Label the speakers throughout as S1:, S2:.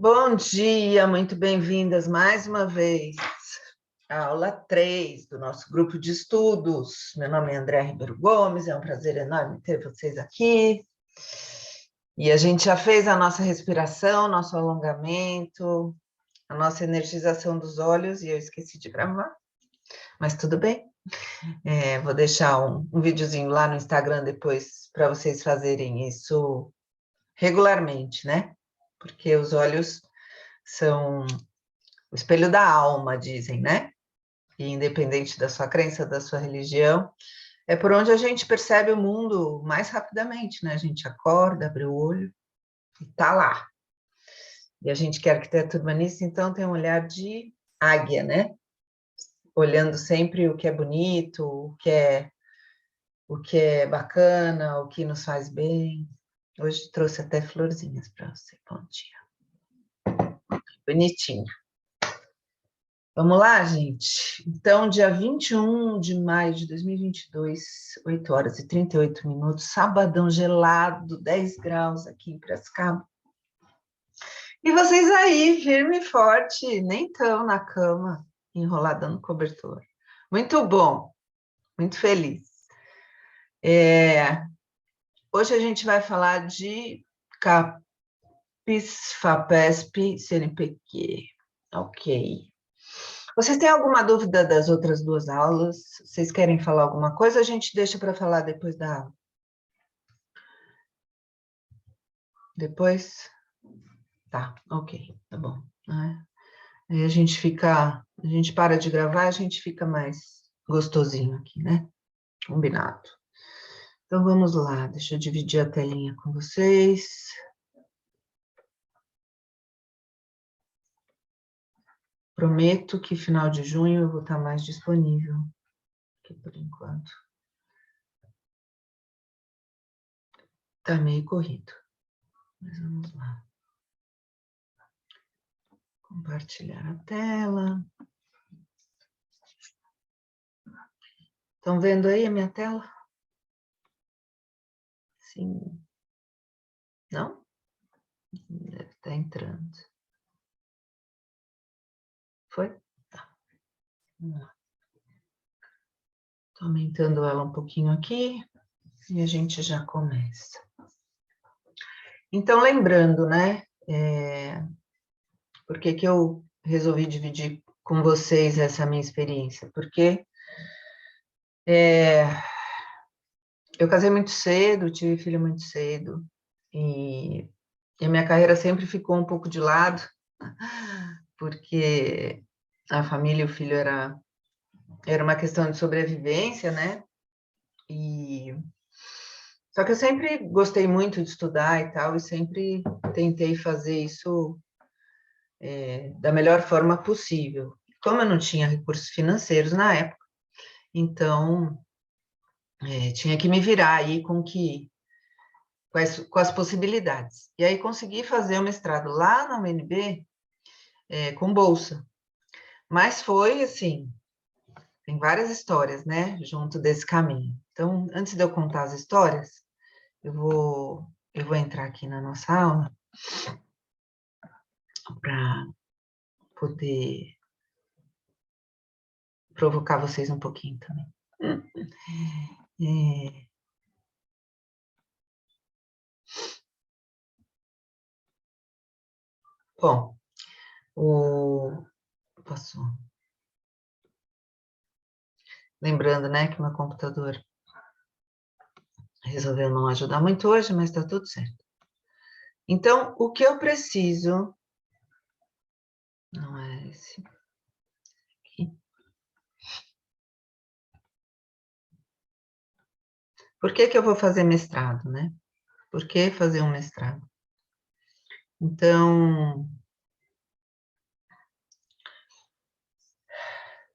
S1: Bom dia, muito bem-vindas mais uma vez à aula 3 do nosso grupo de estudos. Meu nome é André Ribeiro Gomes, é um prazer enorme ter vocês aqui. E a gente já fez a nossa respiração, nosso alongamento, a nossa energização dos olhos, e eu esqueci de gravar, mas tudo bem. Vou deixar um videozinho lá no Instagram depois para vocês fazerem isso regularmente, né? Porque os olhos são o espelho da alma, dizem, né? E independente da sua crença, da sua religião, é por onde a gente percebe o mundo mais rapidamente, né? A gente acorda, abre o olho e tá lá. E a gente que é arquiteto urbanista, então tem um olhar de águia, né? Olhando sempre o que é bonito, o que é bacana, o que nos faz bem. Hoje trouxe até florzinhas para você. Bom dia. Bonitinha. Vamos lá, gente? Então, dia 21 de maio de 2022, 8 horas e 38 minutos, sabadão gelado, 10 graus aqui em Piracicaba. E vocês aí, firme e forte, nem estão na cama, enrolada no cobertor. Muito bom, muito feliz. Hoje a gente vai falar de CAPES, FAPESP, CNPq. Ok. Vocês têm alguma dúvida das outras duas aulas? Vocês querem falar alguma coisa? A gente deixa para falar depois da aula. Depois? Tá, ok, tá bom. Aí a gente para de gravar, a gente fica mais gostosinho aqui, né? Combinado. Então vamos lá, deixa eu dividir a telinha com vocês. Prometo que final de junho eu vou estar mais disponível aqui por enquanto. Tá meio corrido, mas vamos lá. Compartilhar a tela. Estão vendo aí a minha tela? Sim. Não? Deve estar entrando. Foi? Tá. Vamos lá. Estou aumentando ela um pouquinho aqui e a gente já começa. Então, lembrando, né? Por que eu resolvi dividir com vocês essa minha experiência? Porque eu casei muito cedo, tive filho muito cedo, e a minha carreira sempre ficou um pouco de lado, porque a família e o filho era uma questão de sobrevivência, né? Só que eu sempre gostei muito de estudar e tal, e sempre tentei fazer isso da melhor forma possível. Como eu não tinha recursos financeiros na época, então tinha que me virar aí com as possibilidades. E aí consegui fazer o mestrado lá na UNB com bolsa. Mas foi assim, tem várias histórias, né, junto desse caminho. Então, antes de eu contar as histórias, eu vou entrar aqui na nossa aula para poder provocar vocês um pouquinho também. Bom, passou. Lembrando, né, que meu computador resolveu não ajudar muito hoje, mas está tudo certo. Então, o que eu preciso... Não é esse aqui. Por que eu vou fazer mestrado, né? Por que fazer um mestrado? Então,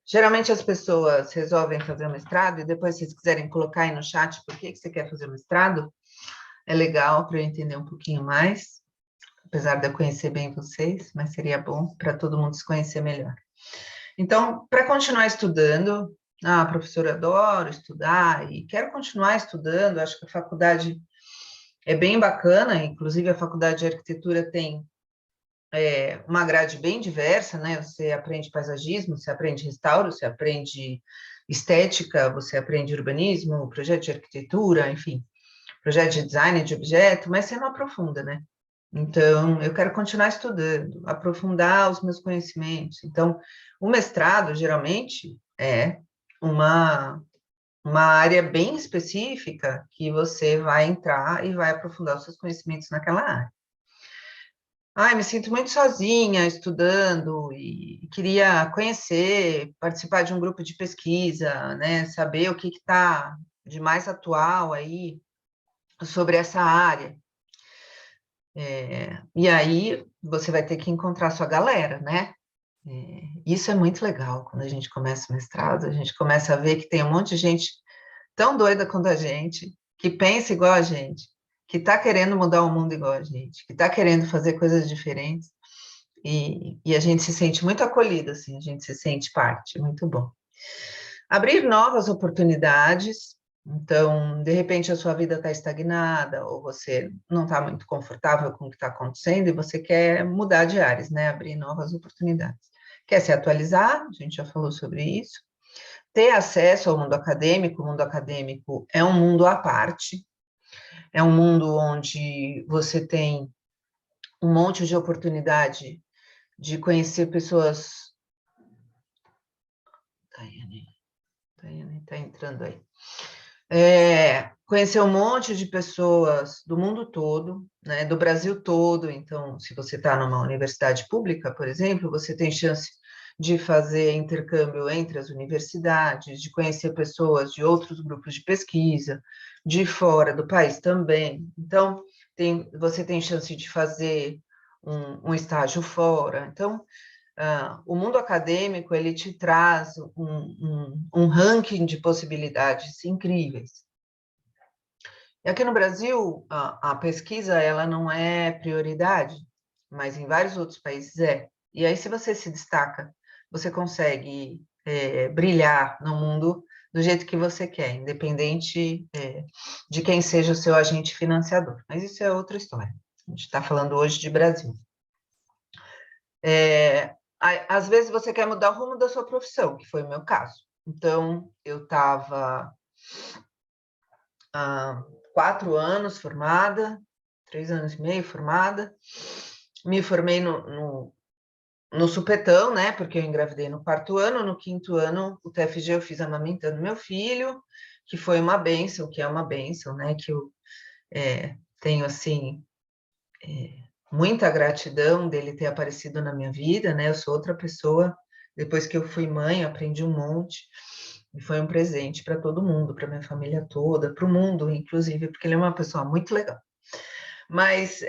S1: geralmente as pessoas resolvem fazer o mestrado e depois, se vocês quiserem colocar aí no chat por que você quer fazer o mestrado, é legal para eu entender um pouquinho mais, apesar de eu conhecer bem vocês, mas seria bom para todo mundo se conhecer melhor. Então, para continuar estudando, professora, adoro estudar e quero continuar estudando, acho que a faculdade é bem bacana, inclusive a faculdade de arquitetura tem uma grade bem diversa, né? Você aprende paisagismo, você aprende restauro, você aprende estética, você aprende urbanismo, projeto de arquitetura, enfim, projeto de design de objeto, mas você não aprofunda, né? Então, eu quero continuar estudando, aprofundar os meus conhecimentos. Então, o mestrado, geralmente, é uma área bem específica que você vai entrar e vai aprofundar os seus conhecimentos naquela área. Ai, me sinto muito sozinha estudando e queria conhecer, participar de um grupo de pesquisa, né? Saber o que está de mais atual aí sobre essa área. E aí você vai ter que encontrar sua galera, né? Isso é muito legal quando a gente começa o mestrado, a gente começa a ver que tem um monte de gente tão doida quanto a gente, que pensa igual a gente, que está querendo mudar o mundo igual a gente, que está querendo fazer coisas diferentes, e a gente se sente muito acolhido, assim, a gente se sente parte, muito bom. Abrir novas oportunidades, então, de repente, a sua vida está estagnada, ou você não está muito confortável com o que está acontecendo, e você quer mudar de áreas, né? Abrir novas oportunidades. Quer se atualizar? A gente já falou sobre isso. Ter acesso ao mundo acadêmico. O mundo acadêmico é um mundo à parte, é um mundo onde você tem um monte de oportunidade de conhecer pessoas. Tayane está entrando aí. Conhecer um monte de pessoas do mundo todo, né, do Brasil todo. Então, se você está numa universidade pública, por exemplo, você tem chance de fazer intercâmbio entre as universidades, de conhecer pessoas de outros grupos de pesquisa, de fora do país também. Então, você tem chance de fazer um estágio fora. Então, o mundo acadêmico, ele te traz um ranking de possibilidades incríveis. E aqui no Brasil, a pesquisa, ela não é prioridade, mas em vários outros países é. E aí, se você se destaca, você consegue brilhar no mundo do jeito que você quer, independente de quem seja o seu agente financiador. Mas isso é outra história. A gente está falando hoje de Brasil. Às vezes você quer mudar o rumo da sua profissão, que foi o meu caso. Então, eu estava há 4 anos formada, 3 anos e meio formada, me formei no supetão, né, porque eu engravidei no 4º ano, no 5º ano, o TFG eu fiz amamentando meu filho, que foi uma bênção, que é uma bênção, né, que eu tenho, assim, muita gratidão dele ter aparecido na minha vida, né? Eu sou outra pessoa. Depois que eu fui mãe, aprendi um monte. E foi um presente para todo mundo, para minha família toda, para o mundo, inclusive, porque ele é uma pessoa muito legal. Mas,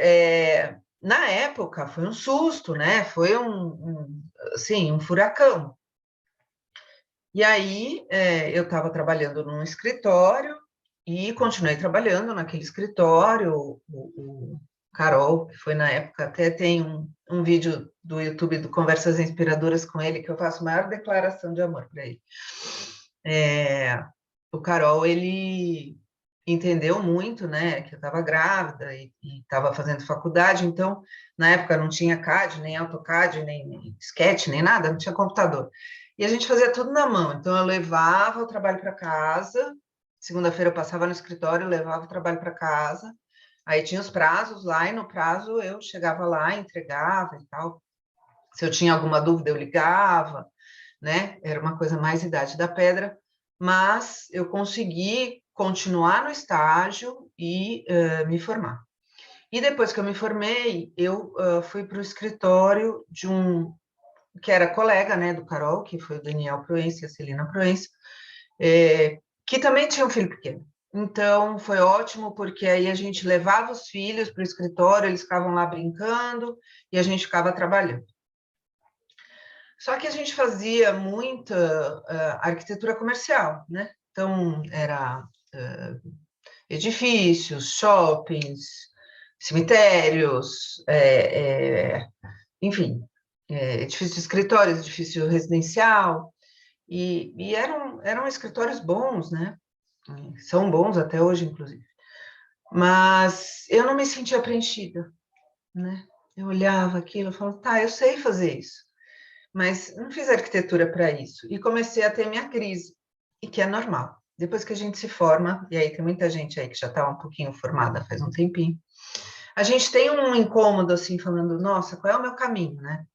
S1: na época, foi um susto, né? Foi assim, um furacão. E aí, eu estava trabalhando num escritório e continuei trabalhando naquele escritório. O Carol, que foi na época, até tem um vídeo do YouTube do Conversas Inspiradoras com ele, que eu faço a maior declaração de amor para ele. O Carol, ele entendeu muito, né, que eu estava grávida e estava fazendo faculdade, então, na época não tinha CAD, nem AutoCAD, nem Sketch, nem nada, não tinha computador. E a gente fazia tudo na mão, então eu levava o trabalho para casa, segunda-feira eu passava no escritório, levava o trabalho para casa, aí tinha os prazos lá, e no prazo eu chegava lá, entregava e tal. Se eu tinha alguma dúvida, eu ligava, né? Era uma coisa mais idade da pedra, mas eu consegui continuar no estágio e me formar. E depois que eu me formei, eu fui para o escritório de um que era colega, né, do Carol, que foi o Daniel Proença e a Celina Proença, que também tinha um filho pequeno. Então, foi ótimo, porque aí a gente levava os filhos para o escritório, eles ficavam lá brincando e a gente ficava trabalhando. Só que a gente fazia muita arquitetura comercial, né? Então, era edifícios, shoppings, cemitérios, enfim, edifício de escritórios, edifício residencial, e eram escritórios bons, né? São bons até hoje, inclusive. Mas eu não me sentia preenchida, né? Eu olhava aquilo e falava, tá, eu sei fazer isso, mas não fiz arquitetura para isso. E comecei a ter minha crise, e que é normal. Depois que a gente se forma, e aí tem muita gente aí que já está um pouquinho formada faz um tempinho, a gente tem um incômodo assim, falando, nossa, qual é o meu caminho, né?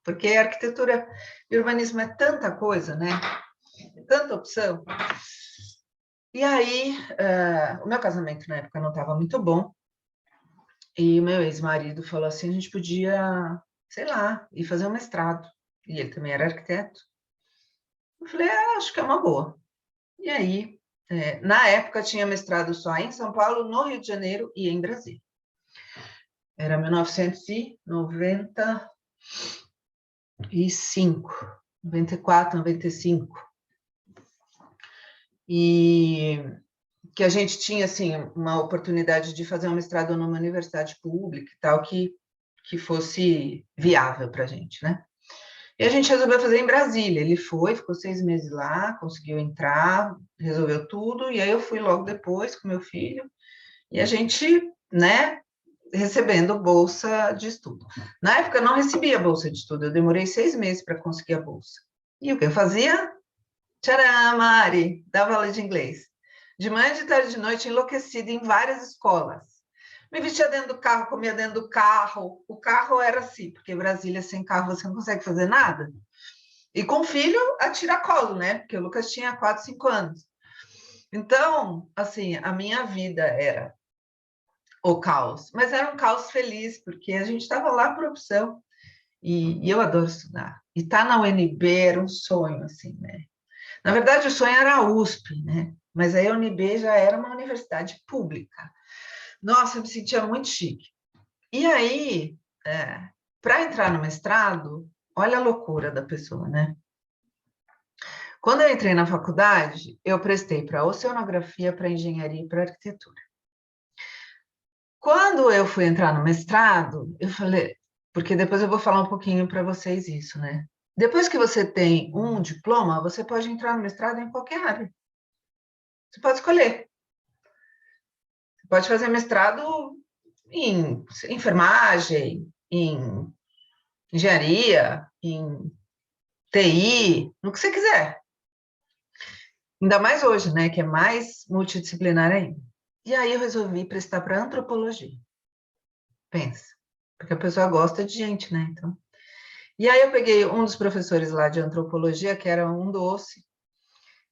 S1: Porque arquitetura e urbanismo é tanta coisa, né? É tanta opção. E aí, o meu casamento na época não estava muito bom, e o meu ex-marido falou assim, a gente podia, sei lá, ir fazer um mestrado. E ele também era arquiteto. Eu falei, acho que é uma boa. E aí, na época, tinha mestrado só em São Paulo, no Rio de Janeiro e em Brasília. Era 1995, 94, 95. E que a gente tinha, assim, uma oportunidade de fazer um mestrado numa universidade pública e tal, que fosse viável para a gente, né? E a gente resolveu fazer em Brasília. Ele foi, ficou 6 meses lá, conseguiu entrar, resolveu tudo, e aí eu fui logo depois com meu filho, e a gente, né, recebendo bolsa de estudo. Na época, eu não recebia bolsa de estudo, eu demorei 6 meses para conseguir a bolsa. E o que eu fazia? Tcharam, Mari, dava aula de inglês. De manhã, de tarde, de noite, enlouquecida em várias escolas. Me vestia dentro do carro, comia dentro do carro. O carro era assim, porque Brasília sem carro você não consegue fazer nada. E com filho, a tiracolo, né? Porque o Lucas tinha 4, 5 anos. Então, assim, a minha vida era o caos, mas era um caos feliz, porque a gente estava lá por opção. E eu adoro estudar. E estar na UNB era um sonho, assim, né? Na verdade, o sonho era a USP, né? Mas a UNB já era uma universidade pública. Nossa, eu me sentia muito chique. E aí, para entrar no mestrado, olha a loucura da pessoa, né? Quando eu entrei na faculdade, eu prestei para oceanografia, para engenharia e para arquitetura. Quando eu fui entrar no mestrado, eu falei, porque depois eu vou falar um pouquinho para vocês isso, né? Depois que você tem um diploma, você pode entrar no mestrado em qualquer área. Você pode escolher. Você pode fazer mestrado em enfermagem, em engenharia, em TI, no que você quiser. Ainda mais hoje, né, que é mais multidisciplinar ainda. E aí eu resolvi prestar para antropologia. Pensa, porque a pessoa gosta de gente, né? Então. E aí eu peguei um dos professores lá de antropologia, que era um doce,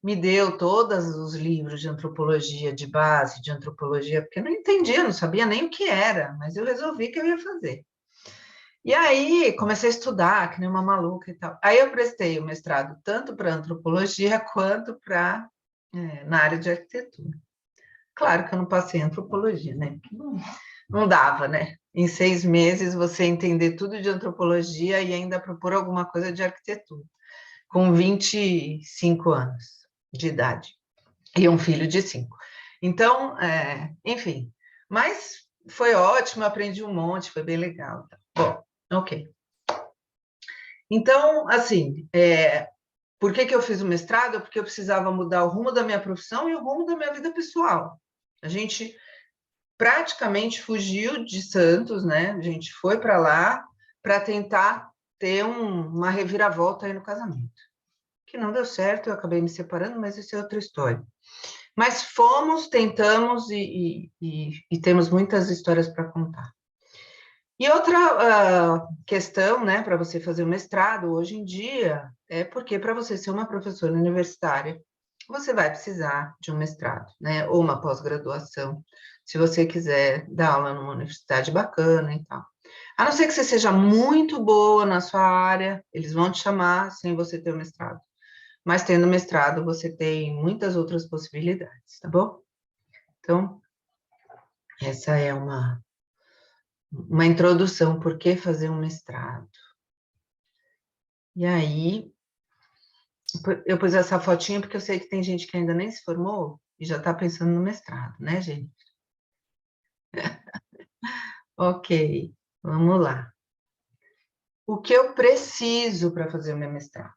S1: me deu todos os livros de antropologia, de base de antropologia, porque eu não entendia, não sabia nem o que era, mas eu resolvi que eu ia fazer. E aí comecei a estudar, que nem uma maluca e tal. Aí eu prestei o mestrado tanto para antropologia quanto para na área de arquitetura. Claro que eu não passei em antropologia, né? Não dava, né? Em 6 meses você entender tudo de antropologia e ainda propor alguma coisa de arquitetura, com 25 anos de idade e um filho de 5. Então, enfim, mas foi ótimo, aprendi um monte, foi bem legal. Bom, ok. Então, assim, por que eu fiz o mestrado? Porque eu precisava mudar o rumo da minha profissão e o rumo da minha vida pessoal. A gente praticamente fugiu de Santos, né? A gente foi para lá para tentar ter uma reviravolta aí no casamento. Que não deu certo, eu acabei me separando, mas isso é outra história. Mas fomos, tentamos e temos muitas histórias para contar. E outra questão, né, para você fazer o mestrado hoje em dia, é porque para você ser uma professora universitária, você vai precisar de um mestrado, né, ou uma pós-graduação, se você quiser dar aula numa universidade bacana e tal. A não ser que você seja muito boa na sua área, eles vão te chamar sem você ter o mestrado. Mas tendo mestrado, você tem muitas outras possibilidades, tá bom? Então, essa é uma introdução, por que fazer um mestrado. E aí, eu pus essa fotinha porque eu sei que tem gente que ainda nem se formou e já está pensando no mestrado, né, gente? Ok, vamos lá. O que eu preciso para fazer o meu mestrado?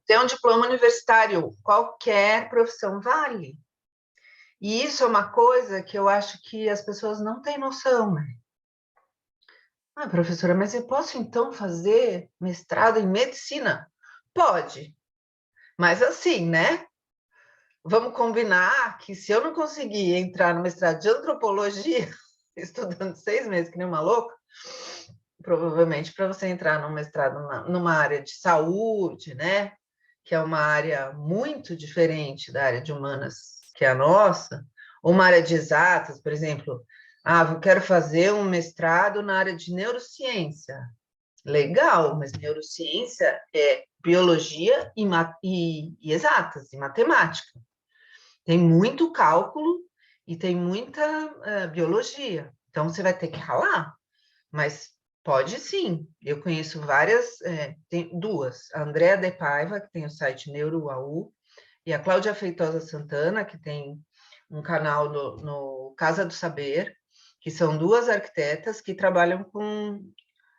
S1: Ter um diploma universitário, qualquer profissão vale. E isso é uma coisa que eu acho que as pessoas não têm noção, né? Ah, professora, mas eu posso então fazer mestrado em medicina? Pode, mas assim, né? Vamos combinar que se eu não conseguir entrar no mestrado de antropologia, estudando 6 meses, que nem uma louca, provavelmente para você entrar num mestrado numa área de saúde, né? Que é uma área muito diferente da área de humanas, que é a nossa, ou uma área de exatas, por exemplo. Ah, eu quero fazer um mestrado na área de neurociência. Legal, mas neurociência é biologia e exatas, e matemática. Tem muito cálculo e tem muita biologia. Então, você vai ter que ralar, mas pode sim. Eu conheço várias, tem duas. A Andrea De Paiva, que tem o site NeuroAU, e a Cláudia Feitosa Santana, que tem um canal no Casa do Saber, que são duas arquitetas que trabalham com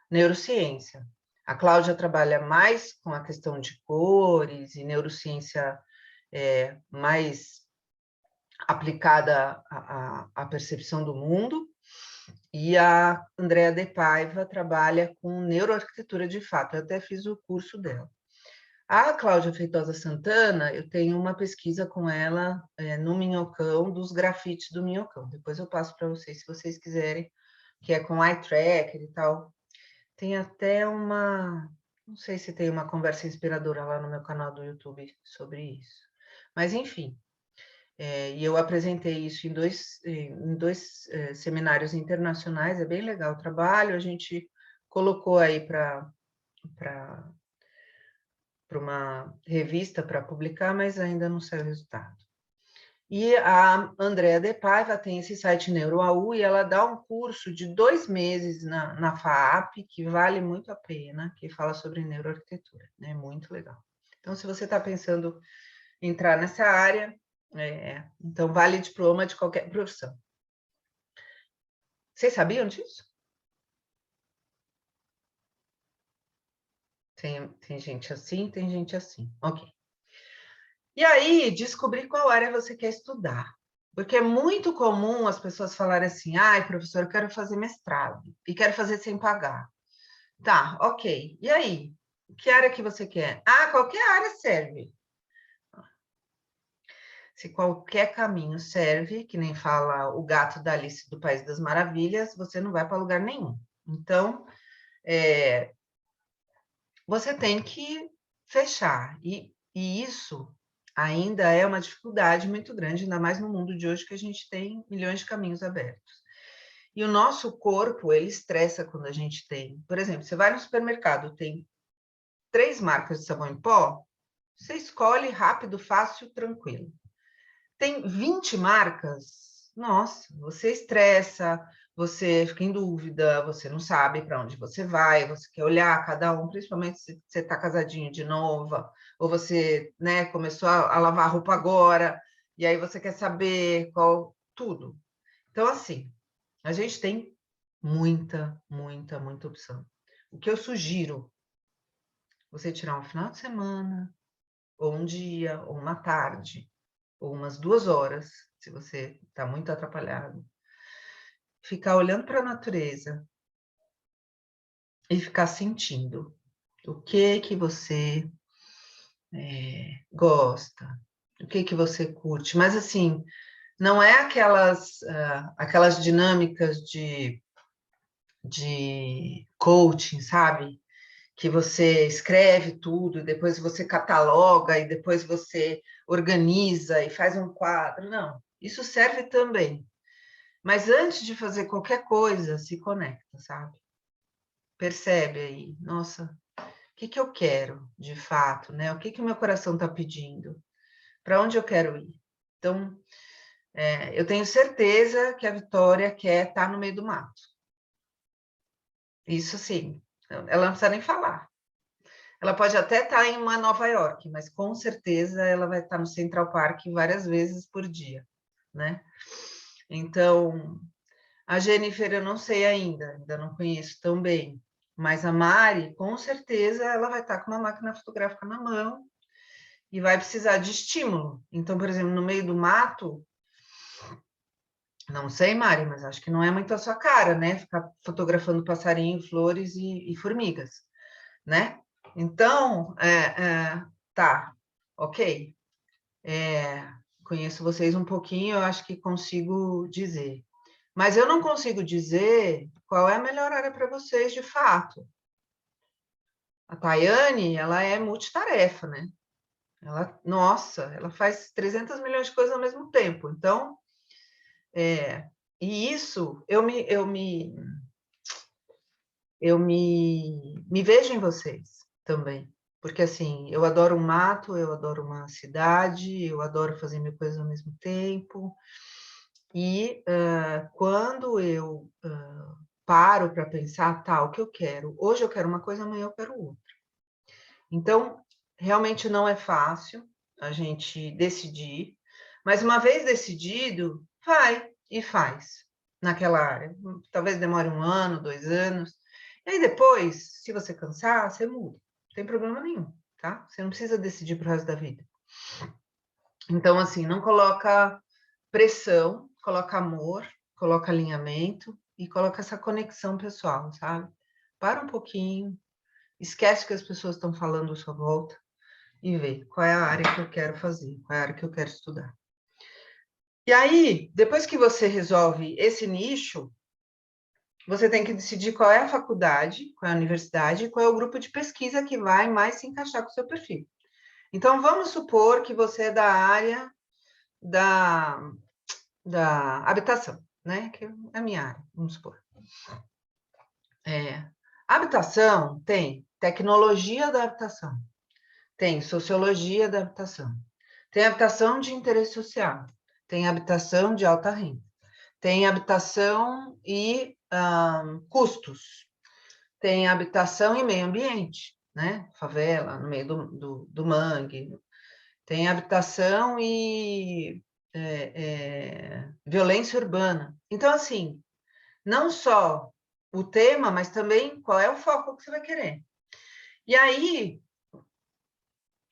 S1: neurociência. A Cláudia trabalha mais com a questão de cores e neurociência mais aplicada à percepção do mundo, e a Andrea De Paiva trabalha com neuroarquitetura de fato. Eu até fiz o curso dela. A Cláudia Feitosa Santana, eu tenho uma pesquisa com ela no Minhocão, dos grafites do Minhocão. Depois eu passo para vocês, se vocês quiserem, que é com eye tracker e tal. Tem até não sei se tem uma conversa inspiradora lá no meu canal do YouTube sobre isso. Mas, enfim, e eu apresentei isso em dois seminários internacionais, é bem legal o trabalho, a gente colocou aí para uma revista para publicar, mas ainda não saiu o resultado. E a Andrea De Paiva tem esse site NeuroAU e ela dá um curso de 2 meses na FAAP, que vale muito a pena, que fala sobre neuroarquitetura, né? Muito legal. Então, se você está pensando em entrar nessa área, então vale diploma de qualquer profissão. Vocês sabiam disso? Tem gente assim, tem gente assim. Ok. E aí, descobrir qual área você quer estudar. Porque é muito comum as pessoas falarem assim, ai, professor, eu quero fazer mestrado e quero fazer sem pagar. Tá, ok. E aí? Que área que você quer? Ah, qualquer área serve. Se qualquer caminho serve, que nem fala o gato da Alice do País das Maravilhas, você não vai para lugar nenhum. Então, você tem que fechar. E isso ainda é uma dificuldade muito grande, ainda mais no mundo de hoje, que a gente tem milhões de caminhos abertos. E o nosso corpo, ele estressa quando a gente tem... Por exemplo, você vai no supermercado, tem 3 marcas de sabão em pó, você escolhe rápido, fácil, tranquilo. Tem 20 marcas, nossa, você estressa, você fica em dúvida, você não sabe para onde você vai, você quer olhar cada um, principalmente se você está casadinho de novo, ou você, né, começou a lavar a roupa agora, e aí você quer saber qual, tudo. Então, assim, a gente tem muita, muita, muita opção. O que eu sugiro, você tirar um final de semana, ou um dia, ou uma tarde, ou umas 2 horas, se você está muito atrapalhado, ficar olhando para a natureza e ficar sentindo o que você gosta, o que você curte. Mas, assim, não é aquelas dinâmicas de coaching, sabe? Que você escreve tudo, e depois você cataloga, e depois você organiza e faz um quadro. Não, isso serve também. Mas antes de fazer qualquer coisa, se conecta, sabe? Percebe aí, nossa, o que eu quero de fato, né? O que o meu coração está pedindo? Para onde eu quero ir? Então, eu tenho certeza que a Vitória quer estar no meio do mato. Isso sim, ela não precisa nem falar. Ela pode até estar em uma Nova York, mas com certeza ela vai estar no Central Park várias vezes por dia, né? Então, a Jennifer eu não sei ainda não conheço tão bem, mas a Mari, com certeza, ela vai estar com uma máquina fotográfica na mão e vai precisar de estímulo. Então, por exemplo, no meio do mato, Não sei, Mari, mas acho que não é muito a sua cara, né? Ficar fotografando passarinho, flores e formigas, né? Então, tá, ok. Conheço vocês um pouquinho, eu acho que consigo dizer. Mas eu não consigo dizer qual é a melhor área para vocês, de fato. A Tayane, ela é multitarefa, né? Nossa, ela faz 300 milhões de coisas ao mesmo tempo. Então, e isso me vejo em vocês também. Porque, assim, eu adoro um mato, eu adoro uma cidade, eu adoro fazer mil coisas ao mesmo tempo. E quando eu paro para pensar, tá, o que eu quero? Hoje eu quero uma coisa, amanhã eu quero outra. Então, realmente não é fácil a gente decidir, mas uma vez decidido, vai e faz naquela área. Talvez demore 1 ano, 2 anos. E aí depois, se você cansar, você muda. Não tem problema nenhum, tá? Você não precisa decidir pro resto da vida. Então, assim, não coloca pressão, coloca amor, coloca alinhamento e coloca essa conexão pessoal, sabe? Para um pouquinho, esquece que as pessoas estão falando à sua volta e vê qual é a área que eu quero fazer, qual é a área que eu quero estudar. E aí, depois que você resolve esse nicho, você tem que decidir qual é a faculdade, qual é a universidade, qual é o grupo de pesquisa que vai mais se encaixar com o seu perfil. Então, vamos supor que você é da área da habitação, né? Que é a minha área, vamos supor. Habitação tem tecnologia da habitação, tem sociologia da habitação, tem habitação de interesse social, tem habitação de alta renda, tem habitação e custos, tem habitação e meio ambiente, né? Favela, no meio do mangue, tem habitação e violência urbana. Então, assim, não só o tema, mas também qual é o foco que você vai querer. E aí,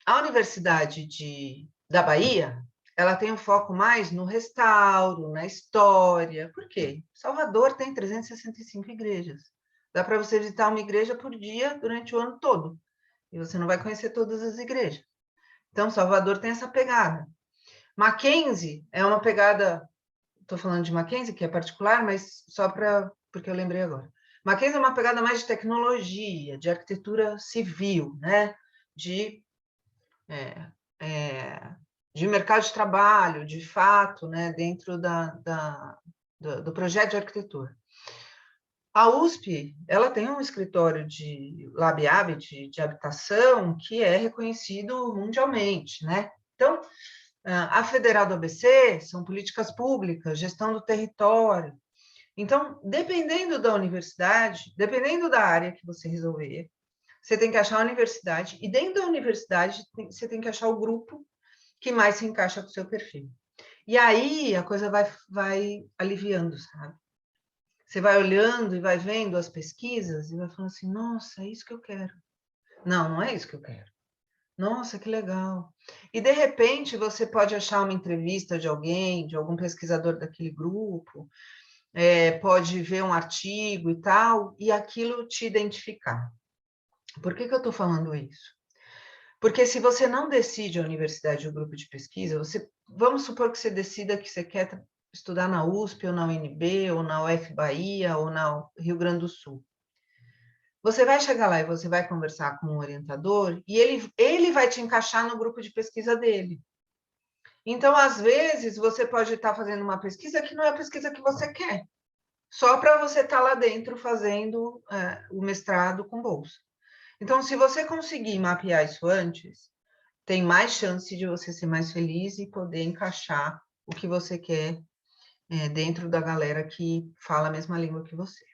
S1: a Universidade da Bahia, ela tem um foco mais no restauro, na história. Por quê? Salvador tem 365 igrejas. Dá para você visitar uma igreja por dia durante o ano todo. E você não vai conhecer todas as igrejas. Então, Salvador tem essa pegada. Mackenzie é uma pegada, estou falando de Mackenzie, que é particular, mas só porque eu lembrei agora. Mackenzie é uma pegada mais de tecnologia, de arquitetura civil, né? de mercado de trabalho, de fato, né? Dentro do projeto de arquitetura. A USP, ela tem um escritório de Lab Habit, de habitação, que é reconhecido mundialmente, né? Então, a Federal do ABC são políticas públicas, gestão do território. Então, dependendo da universidade, dependendo da área que você resolver, você tem que achar a universidade, e dentro da universidade, você tem que achar o grupo que mais se encaixa com o seu perfil. E aí a coisa vai aliviando, sabe? Você vai olhando e vai vendo as pesquisas e vai falando assim, nossa, é isso que eu quero. Não, não é isso que eu quero. Nossa, que legal. E, de repente, você pode achar uma entrevista de alguém, de algum pesquisador daquele grupo, pode ver um artigo e tal, e aquilo te identificar. Por que eu estou falando isso? Porque se você não decide a universidade ou o grupo de pesquisa, vamos supor que você decida que você quer estudar na USP, ou na UNB, ou na UF Bahia, ou na Rio Grande do Sul. Você vai chegar lá e você vai conversar com um orientador e ele vai te encaixar no grupo de pesquisa dele. Então, às vezes, você pode estar fazendo uma pesquisa que não é a pesquisa que você quer, só para você estar lá dentro fazendo o mestrado com bolsa. Então, se você conseguir mapear isso antes, tem mais chance de você ser mais feliz e poder encaixar o que você quer dentro da galera que fala a mesma língua que você.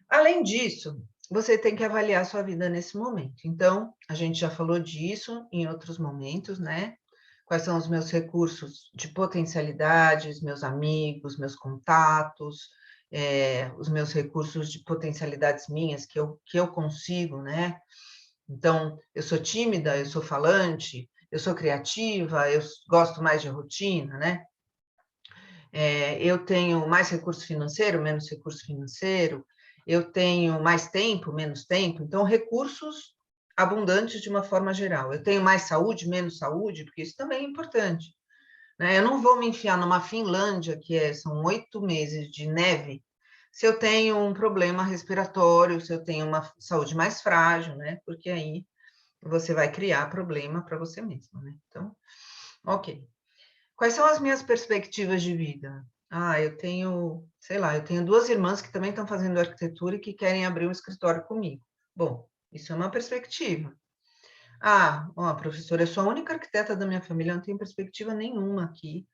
S1: Além disso, você tem que avaliar a sua vida nesse momento. Então, a gente já falou disso em outros momentos, né? Quais são os meus recursos de potencialidades, meus amigos, meus contatos, os meus recursos de potencialidades minhas que eu consigo, né? Então, eu sou tímida, eu sou falante, eu sou criativa, eu gosto mais de rotina, né? Eu tenho mais recurso financeiro, menos recurso financeiro, eu tenho mais tempo, menos tempo, então recursos abundantes de uma forma geral. Eu tenho mais saúde, menos saúde, porque isso também é importante, né? Eu não vou me enfiar numa Finlândia, são 8 meses de neve, se eu tenho um problema respiratório, se eu tenho uma saúde mais frágil, né? Porque aí você vai criar problema para você mesmo, né? Então, ok. Quais são as minhas perspectivas de vida? Eu tenho, sei lá, eu tenho 2 irmãs que também estão fazendo arquitetura e que querem abrir um escritório comigo. Bom, isso é uma perspectiva. Ó, professora, eu sou a única arquiteta da minha família, não tenho perspectiva nenhuma aqui.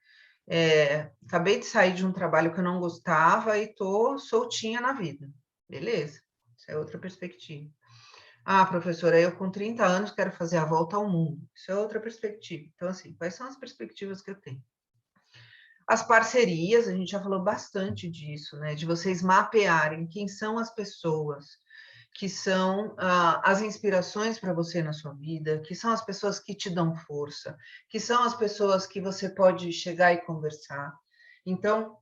S1: Acabei de sair de um trabalho que eu não gostava e estou soltinha na vida. Beleza, isso é outra perspectiva. Professora, eu com 30 anos quero fazer a volta ao mundo. Isso é outra perspectiva. Então, assim, quais são as perspectivas que eu tenho? As parcerias, a gente já falou bastante disso, né? De vocês mapearem quem são as pessoas que são as inspirações para você na sua vida, que são as pessoas que te dão força, que são as pessoas que você pode chegar e conversar. Então,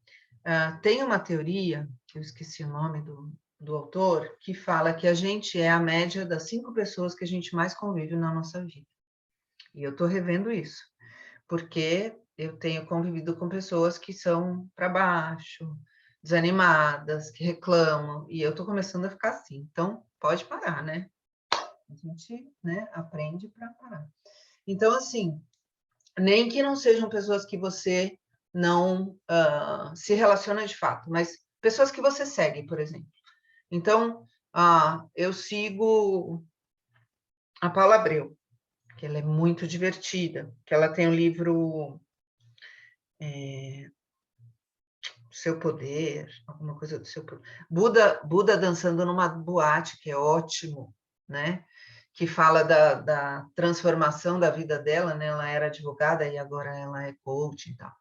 S1: tem uma teoria, que eu esqueci o nome do autor, que fala que a gente é a média das 5 pessoas que a gente mais convive na nossa vida. E eu estou revendo isso, porque eu tenho convivido com pessoas que são para baixo, desanimadas, que reclamam, e eu estou começando a ficar assim. Então, pode parar, né? A gente, né, aprende para parar. Então, assim, nem que não sejam pessoas que você não se relaciona de fato, mas pessoas que você segue, por exemplo. Então, eu sigo a Paula Abreu, que ela é muito divertida, que ela tem o livro Seu Poder, alguma coisa do Seu Poder. Buda dançando numa boate, que é ótimo, né? Que fala da transformação da vida dela, né? Ela era advogada e agora ela é coach e tal.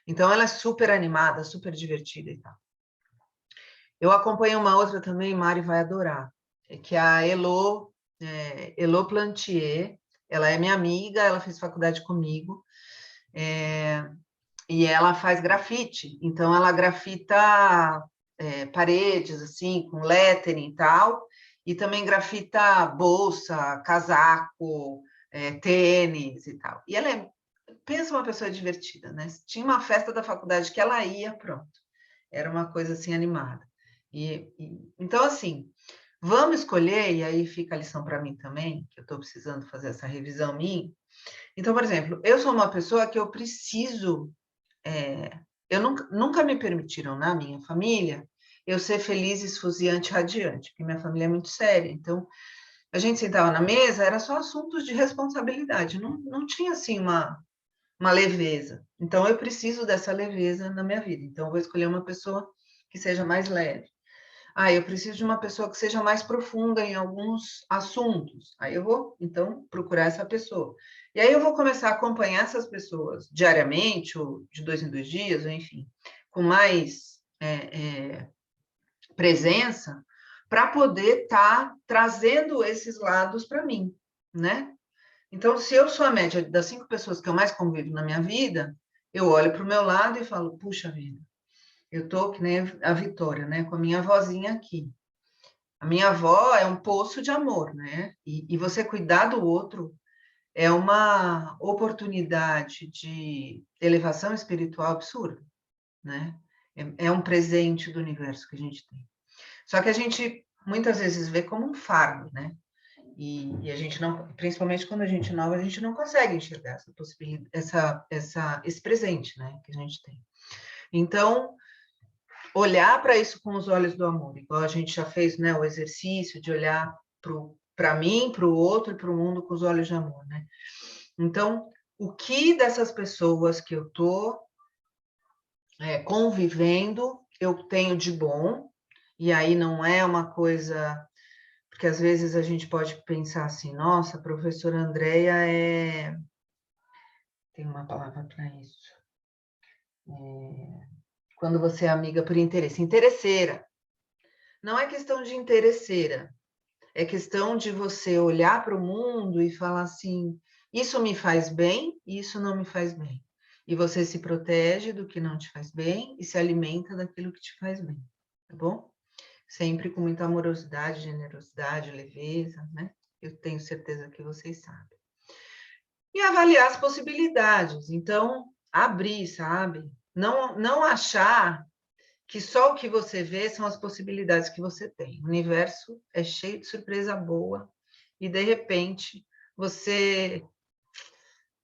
S1: Então, ela é super animada, super divertida e tal. Eu acompanho uma outra também, Mari vai adorar, que é a Elo Plantier. Ela é minha amiga, ela fez faculdade comigo, e ela faz grafite. Então, ela grafita paredes, assim, com lettering e tal, e também grafita bolsa, casaco, tênis e tal. E ela pensa uma pessoa divertida, né? Tinha uma festa da faculdade que ela ia, pronto. Era uma coisa assim animada. Então, assim, vamos escolher, e aí fica a lição para mim também, que eu estou precisando fazer essa revisão minha. Então, por exemplo, eu sou uma pessoa que eu preciso. Eu nunca me permitiram, na minha família, eu ser feliz, esfuziante, radiante, porque minha família é muito séria. Então, a gente sentava na mesa, era só assuntos de responsabilidade, não tinha assim uma leveza. Então, eu preciso dessa leveza na minha vida. Então, eu vou escolher uma pessoa que seja mais leve. Eu preciso de uma pessoa que seja mais profunda em alguns assuntos. Aí eu vou, então, procurar essa pessoa. E aí eu vou começar a acompanhar essas pessoas diariamente, ou de 2 em 2 dias, ou enfim, com mais presença, para poder estar trazendo esses lados para mim, né? Então, se eu sou a média das 5 pessoas que eu mais convivo na minha vida, eu olho para o meu lado e falo, puxa vida, eu estou que nem a Vitória, né? Com a minha vozinha aqui. A minha avó é um poço de amor, né? E você cuidar do outro é uma oportunidade de elevação espiritual absurda, né? É um presente do universo que a gente tem. Só que a gente muitas vezes vê como um fardo, né? E a gente não, principalmente quando a gente é nova, a gente não consegue enxergar essa possibilidade, esse presente, né? Que a gente tem. Então, olhar para isso com os olhos do amor, igual a gente já fez, né, o exercício de olhar para mim, para o outro e para o mundo com os olhos de amor, né? Então, o que dessas pessoas que eu estou convivendo eu tenho de bom, e aí não é uma coisa, porque às vezes a gente pode pensar assim, nossa, a professora Andréia tem uma palavra para isso, quando você é amiga por interesse, interesseira. Não é questão de interesseira, é questão de você olhar para o mundo e falar assim, isso me faz bem, isso não me faz bem. E você se protege do que não te faz bem e se alimenta daquilo que te faz bem, tá bom? Sempre com muita amorosidade, generosidade, leveza, né? Eu tenho certeza que vocês sabem. E avaliar as possibilidades. Então, abrir, sabe? Não achar que só o que você vê são as possibilidades que você tem. O universo é cheio de surpresa boa e, de repente, você,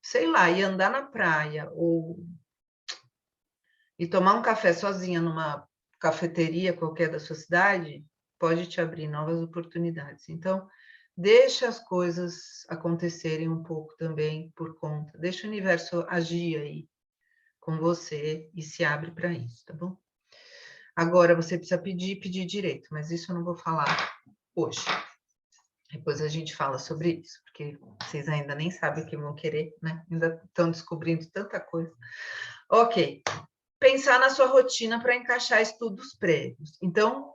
S1: sei lá, ir andar na praia ou e tomar um café sozinha numa cafeteria qualquer da sua cidade pode te abrir novas oportunidades. Então, deixa as coisas acontecerem um pouco também por conta. Deixa o universo agir aí com você e se abre para isso, tá bom? Agora, você precisa pedir direito, mas isso eu não vou falar hoje. Depois a gente fala sobre isso, porque vocês ainda nem sabem o que vão querer, né? Ainda estão descobrindo tanta coisa. Ok. Pensar na sua rotina para encaixar estudos prévios. Então,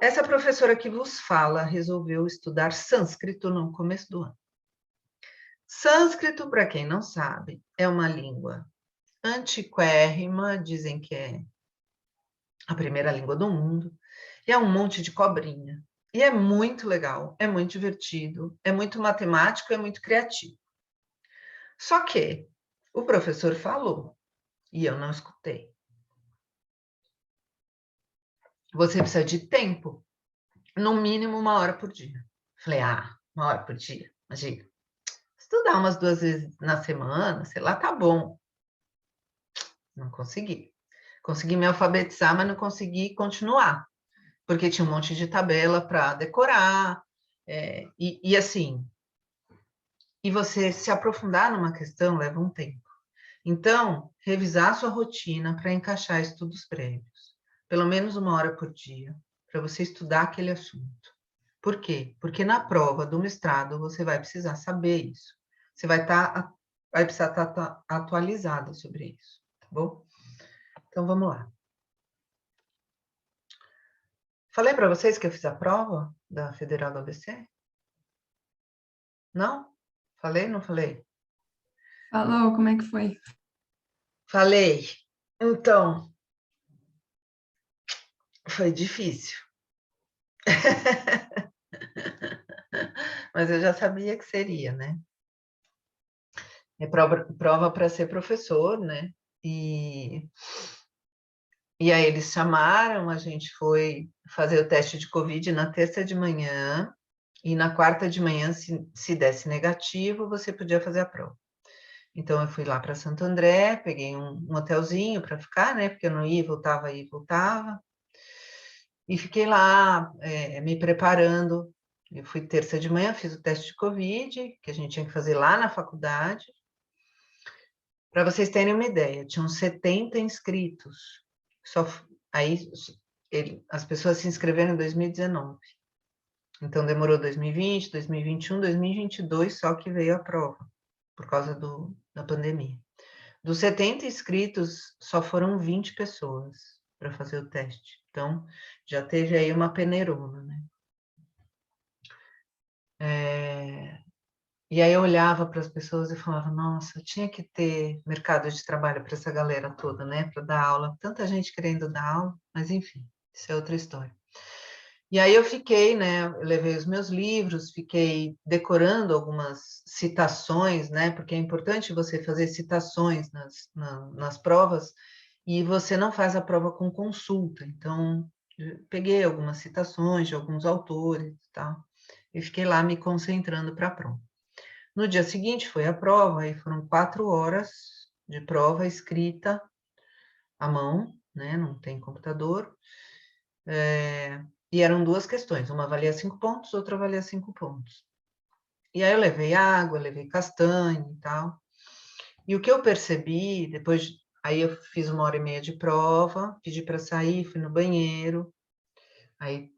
S1: essa professora que vos fala resolveu estudar sânscrito no começo do ano. Sânscrito, para quem não sabe, é uma língua antiquérrima, dizem que é a primeira língua do mundo, e é um monte de cobrinha. E é muito legal, é muito divertido, é muito matemático, é muito criativo. Só que o professor falou, e eu não escutei. Você precisa de tempo, no mínimo 1 hora por dia. Falei, 1 hora por dia, imagina. Estudar umas 2 vezes na semana, sei lá, tá bom. Não consegui. Consegui me alfabetizar, mas não consegui continuar, porque tinha um monte de tabela para decorar, e assim, e você se aprofundar numa questão leva um tempo. Então, revisar sua rotina para encaixar estudos prévios, pelo menos 1 hora por dia, para você estudar aquele assunto. Por quê? Porque na prova do mestrado você vai precisar saber isso. Você vai precisar estar atualizada sobre isso, tá bom? Então, vamos lá. Falei para vocês que eu fiz a prova da Federal do ABC? Não? Falei, não falei?
S2: Falou, como é que foi?
S1: Falei. Então, foi difícil. Mas eu já sabia que seria, né? É prova para ser professor, né? E aí eles chamaram, a gente foi fazer o teste de Covid na terça de manhã, e na quarta de manhã, se desse negativo, você podia fazer a prova. Então, eu fui lá para Santo André, peguei um hotelzinho para ficar, né? Porque eu não ia, voltava, ia e voltava. E fiquei lá, me preparando. Eu fui terça de manhã, fiz o teste de Covid, que a gente tinha que fazer lá na faculdade. Para vocês terem uma ideia, tinham 70 inscritos. Aí as pessoas se inscreveram em 2019. Então, demorou 2020, 2021, 2022, só que veio a prova, por causa da pandemia. Dos 70 inscritos, só foram 20 pessoas para fazer o teste. Então, já teve aí uma peneirona, né? E aí eu olhava para as pessoas e falava, nossa, tinha que ter mercado de trabalho para essa galera toda, né? Para dar aula. Tanta gente querendo dar aula, mas enfim, isso é outra história. E aí eu fiquei, né? Eu levei os meus livros, fiquei decorando algumas citações, né? Porque é importante você fazer citações nas provas, e você não faz a prova com consulta. Então, eu peguei algumas citações de alguns autores e tal, e fiquei lá me concentrando para a prova. No dia seguinte foi a prova, e foram 4 horas de prova escrita à mão, né? Não tem computador. E eram 2 questões, uma valia 5 pontos, outra valia 5 pontos. E aí eu levei água, levei castanha e tal. E o que eu percebi, aí eu fiz 1 hora e meia de prova, pedi para sair, fui no banheiro, aí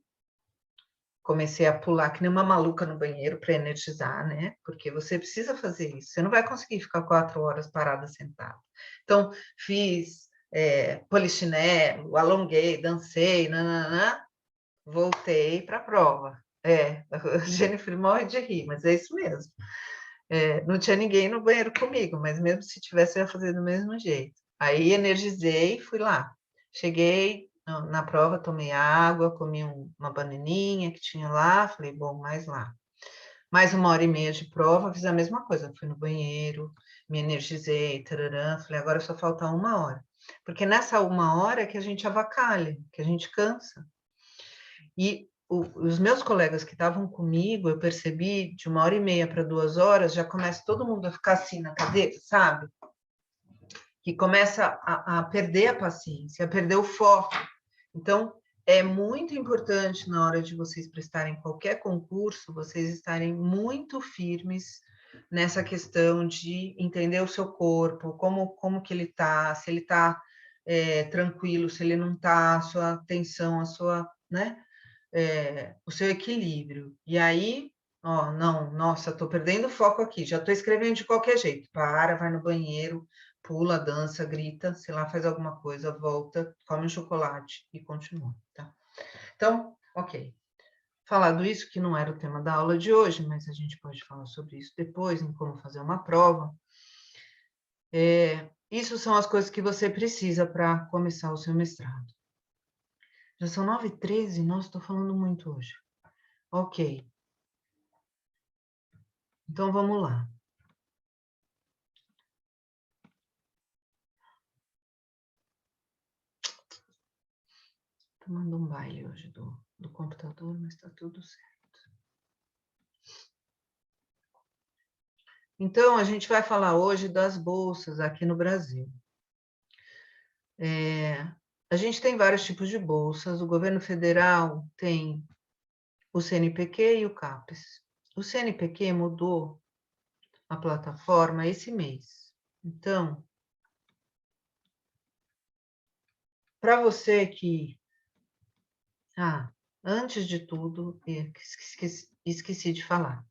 S1: comecei a pular que nem uma maluca no banheiro para energizar, né? Porque você precisa fazer isso, você não vai conseguir ficar 4 horas parada sentada. Então, fiz polichinelo, alonguei, dancei, nananã, voltei para a prova. A Jennifer morre de rir, mas é isso mesmo. Não tinha ninguém no banheiro comigo, mas mesmo se tivesse, eu ia fazer do mesmo jeito. Aí energizei, fui lá. Cheguei na prova, tomei água, comi uma bananinha que tinha lá, falei, bom, mais lá. Mais 1h30 de prova, fiz a mesma coisa, fui no banheiro, me energizei, tararã, falei, agora só falta 1 hora. Porque nessa 1 hora é que a gente avacalha, que a gente cansa. E os meus colegas que estavam comigo, eu percebi, de 1h30 para 2 horas, já começa todo mundo a ficar assim na cadeira, sabe? Que começa a perder a paciência, a perder o foco. Então, é muito importante, na hora de vocês prestarem qualquer concurso, vocês estarem muito firmes nessa questão de entender o seu corpo, como que ele está, se ele está tranquilo, se ele não está, a sua atenção, a sua, né? O seu equilíbrio. E aí, ó, não, nossa, estou perdendo foco aqui, já estou escrevendo de qualquer jeito. Para, vai no banheiro, pula, dança, grita, sei lá, faz alguma coisa, volta, come um chocolate e continua, tá? Então, ok. Falado isso, que não era o tema da aula de hoje, mas a gente pode falar sobre isso depois, em como fazer uma prova. Isso são as coisas que você precisa para começar o seu mestrado. Já são 9h13, nossa, estou falando muito hoje. Ok. Então, vamos lá. Tomando um baile hoje do computador, mas está tudo certo. Então, a gente vai falar hoje das bolsas aqui no Brasil. A gente tem vários tipos de bolsas. O governo federal tem o CNPq e o CAPES. O CNPq mudou a plataforma esse mês. Então, para você que... antes de tudo, esqueci de falar.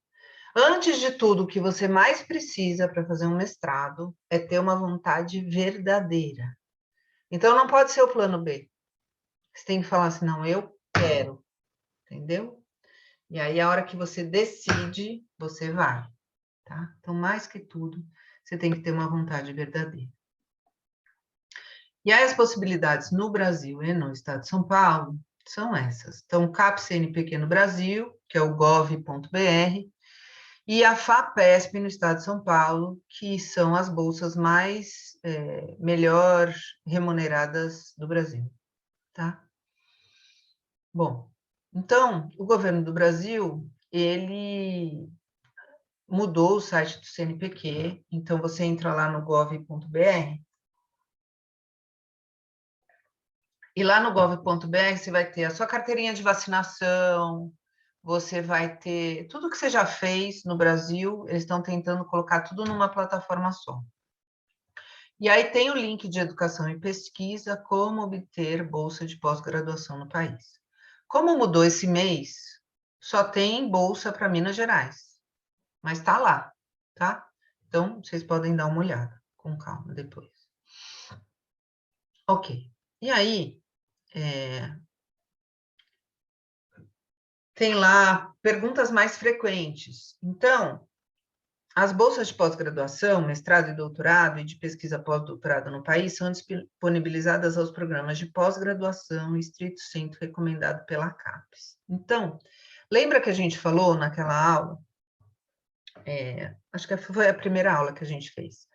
S1: Antes de tudo, o que você mais precisa para fazer um mestrado é ter uma vontade verdadeira. Então, não pode ser o plano B. Você tem que falar assim, não, eu quero, entendeu? E aí, a hora que você decide, você vai, tá? Então, mais que tudo, você tem que ter uma vontade verdadeira. E aí, as possibilidades no Brasil e no estado de São Paulo são essas. Então, o CAP-CNPq no Brasil, que é o gov.br, e a FAPESP no estado de São Paulo, que são as bolsas mais melhor remuneradas do Brasil, tá? Bom, então, o governo do Brasil, ele mudou o site do CNPq, então você entra lá no gov.br, e lá no gov.br você vai ter a sua carteirinha de vacinação, você vai ter tudo que você já fez no Brasil, eles estão tentando colocar tudo numa plataforma só. E aí tem o link de educação e pesquisa, como obter bolsa de pós-graduação no país. Como mudou esse mês, só tem bolsa para Minas Gerais, mas está lá, tá? Então, vocês podem dar uma olhada com calma depois. Ok. E aí, tem lá perguntas mais frequentes. Então, as bolsas de pós-graduação, mestrado e doutorado e de pesquisa pós-doutorado no país são disponibilizadas aos programas de pós-graduação estrito sensu recomendado pela CAPES. Então, lembra que a gente falou naquela aula, acho que foi a primeira aula que a gente fez,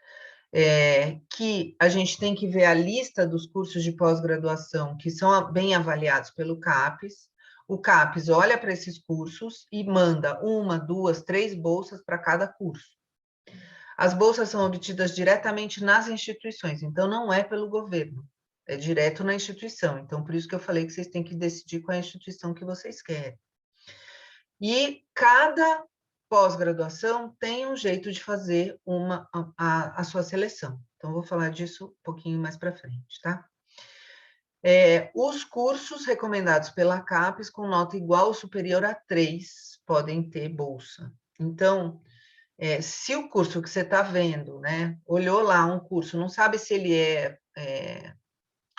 S1: que a gente tem que ver a lista dos cursos de pós-graduação que são bem avaliados pelo CAPES. O CAPES olha para esses cursos e manda 1, 2, 3 bolsas para cada curso. As bolsas são obtidas diretamente nas instituições, então não é pelo governo, é direto na instituição. Então, por isso que eu falei que vocês têm que decidir qual é a instituição que vocês querem. E cada pós-graduação tem um jeito de fazer a sua seleção. Então, vou falar disso um pouquinho mais para frente, tá? Os cursos recomendados pela CAPES com nota igual ou superior a 3 podem ter bolsa. Então, se o curso que você está vendo, né, olhou lá um curso, não sabe se ele é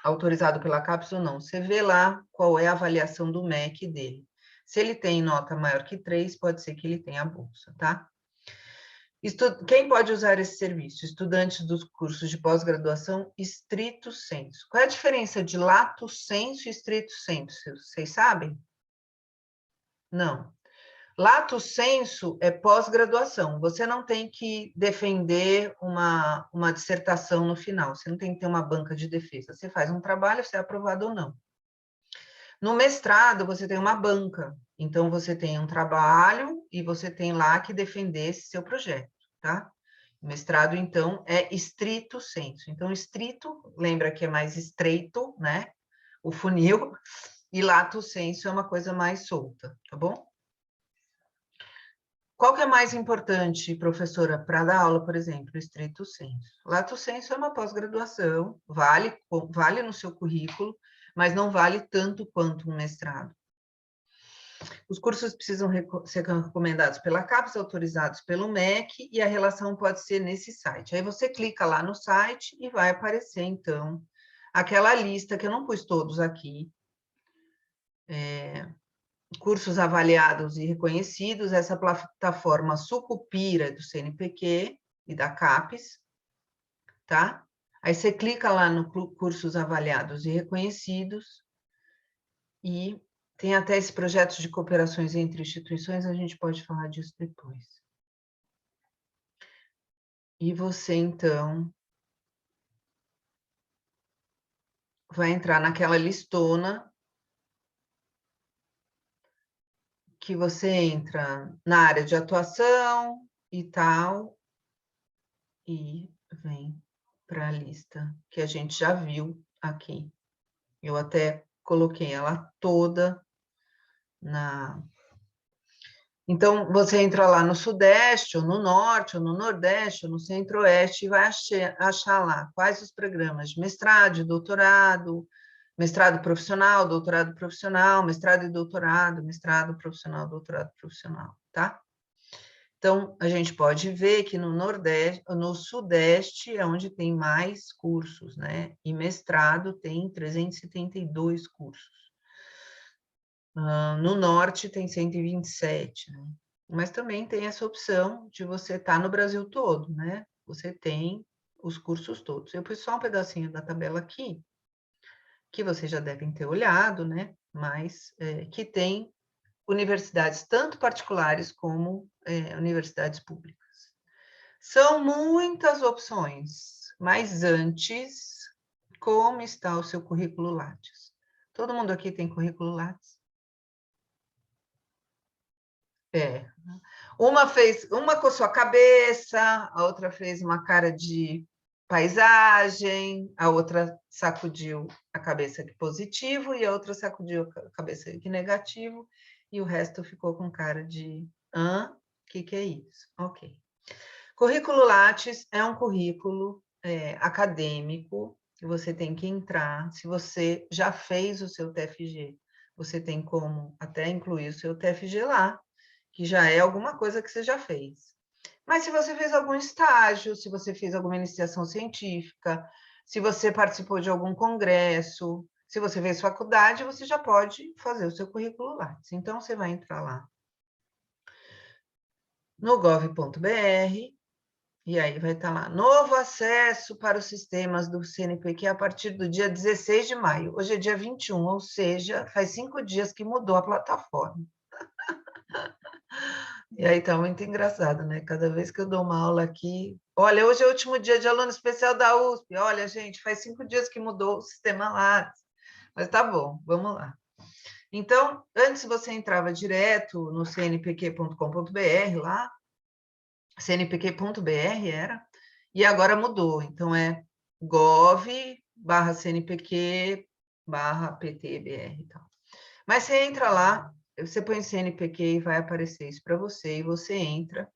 S1: autorizado pela CAPES ou não, você vê lá qual é a avaliação do MEC dele. Se ele tem nota maior que 3, pode ser que ele tenha a bolsa, tá? Quem pode usar esse serviço? Estudantes dos cursos de pós-graduação estrito sensu. Qual é a diferença de lato sensu e estrito sensu? Vocês sabem? Não. Lato sensu é pós-graduação. Você não tem que defender uma dissertação no final. Você não tem que ter uma banca de defesa. Você faz um trabalho, você é aprovado ou não. No mestrado, você tem uma banca. Então, você tem um trabalho e você tem lá que defender esse seu projeto, tá? O mestrado, então, é estrito sensu. Então, estrito, lembra que é mais estreito, né? O funil. E lato sensu é uma coisa mais solta, tá bom? Qual que é mais importante, professora, para dar aula, por exemplo, estrito sensu? Lato sensu é uma pós-graduação, vale no seu currículo, mas não vale tanto quanto um mestrado. Os cursos precisam ser recomendados pela CAPES, autorizados pelo MEC, e a relação pode ser nesse site. Aí você clica lá no site e vai aparecer, então, aquela lista, que eu não pus todos aqui, cursos avaliados e reconhecidos, essa plataforma Sucupira do CNPq e da CAPES, tá? Aí você clica lá no cursos avaliados e reconhecidos e tem até esse projeto de cooperações entre instituições, a gente pode falar disso depois. E você, então, vai entrar naquela listona que você entra na área de atuação e tal, e vem para a lista que a gente já viu aqui. Eu até coloquei ela toda na... Então, você entra lá no Sudeste, ou no Norte, ou no Nordeste, ou no Centro-Oeste, e vai achar lá quais os programas de mestrado, de doutorado, mestrado profissional, doutorado profissional, mestrado e doutorado, mestrado profissional, doutorado profissional, tá? Então, a gente pode ver que no Nordeste, no Sudeste é onde tem mais cursos, né? E mestrado tem 372 cursos. No Norte tem 127, né? Mas também tem essa opção de você estar no Brasil todo, né? Você tem os cursos todos. Eu pus só um pedacinho da tabela aqui, que vocês já devem ter olhado, né? Mas que tem universidades tanto particulares como universidades públicas. São muitas opções, mas antes, como está o seu currículo Lattes? Todo mundo aqui tem currículo Lattes? Uma coçou a cabeça, a outra fez uma cara de paisagem, a outra sacudiu a cabeça que positivo e a outra sacudiu a cabeça que negativo, e o resto ficou com cara de o que é isso? Ok. Currículo Lattes é um currículo acadêmico que você tem que entrar. Se você já fez o seu TFG, você tem como até incluir o seu TFG lá, que já é alguma coisa que você já fez. Mas se você fez algum estágio, se você fez alguma iniciação científica, se você participou de algum congresso, se você fez faculdade, você já pode fazer o seu currículo Lattes. Então, você vai entrar lá no gov.br, e aí vai estar lá, novo acesso para os sistemas do CNPq a partir do dia 16 de maio. Hoje é dia 21, ou seja, faz 5 dias que mudou a plataforma. E aí tá muito engraçado, né? Cada vez que eu dou uma aula aqui... Olha, hoje é o último dia de aluno especial da USP. Olha, gente, faz 5 dias que mudou o sistema Lattes. Mas tá bom, vamos lá. Então, antes você entrava direto no cnpq.com.br lá, cnpq.br era, e agora mudou. Então, é gov/cnpq/ptbr e tal. Mas você entra lá, você põe CNPq e vai aparecer isso para você, e você entra,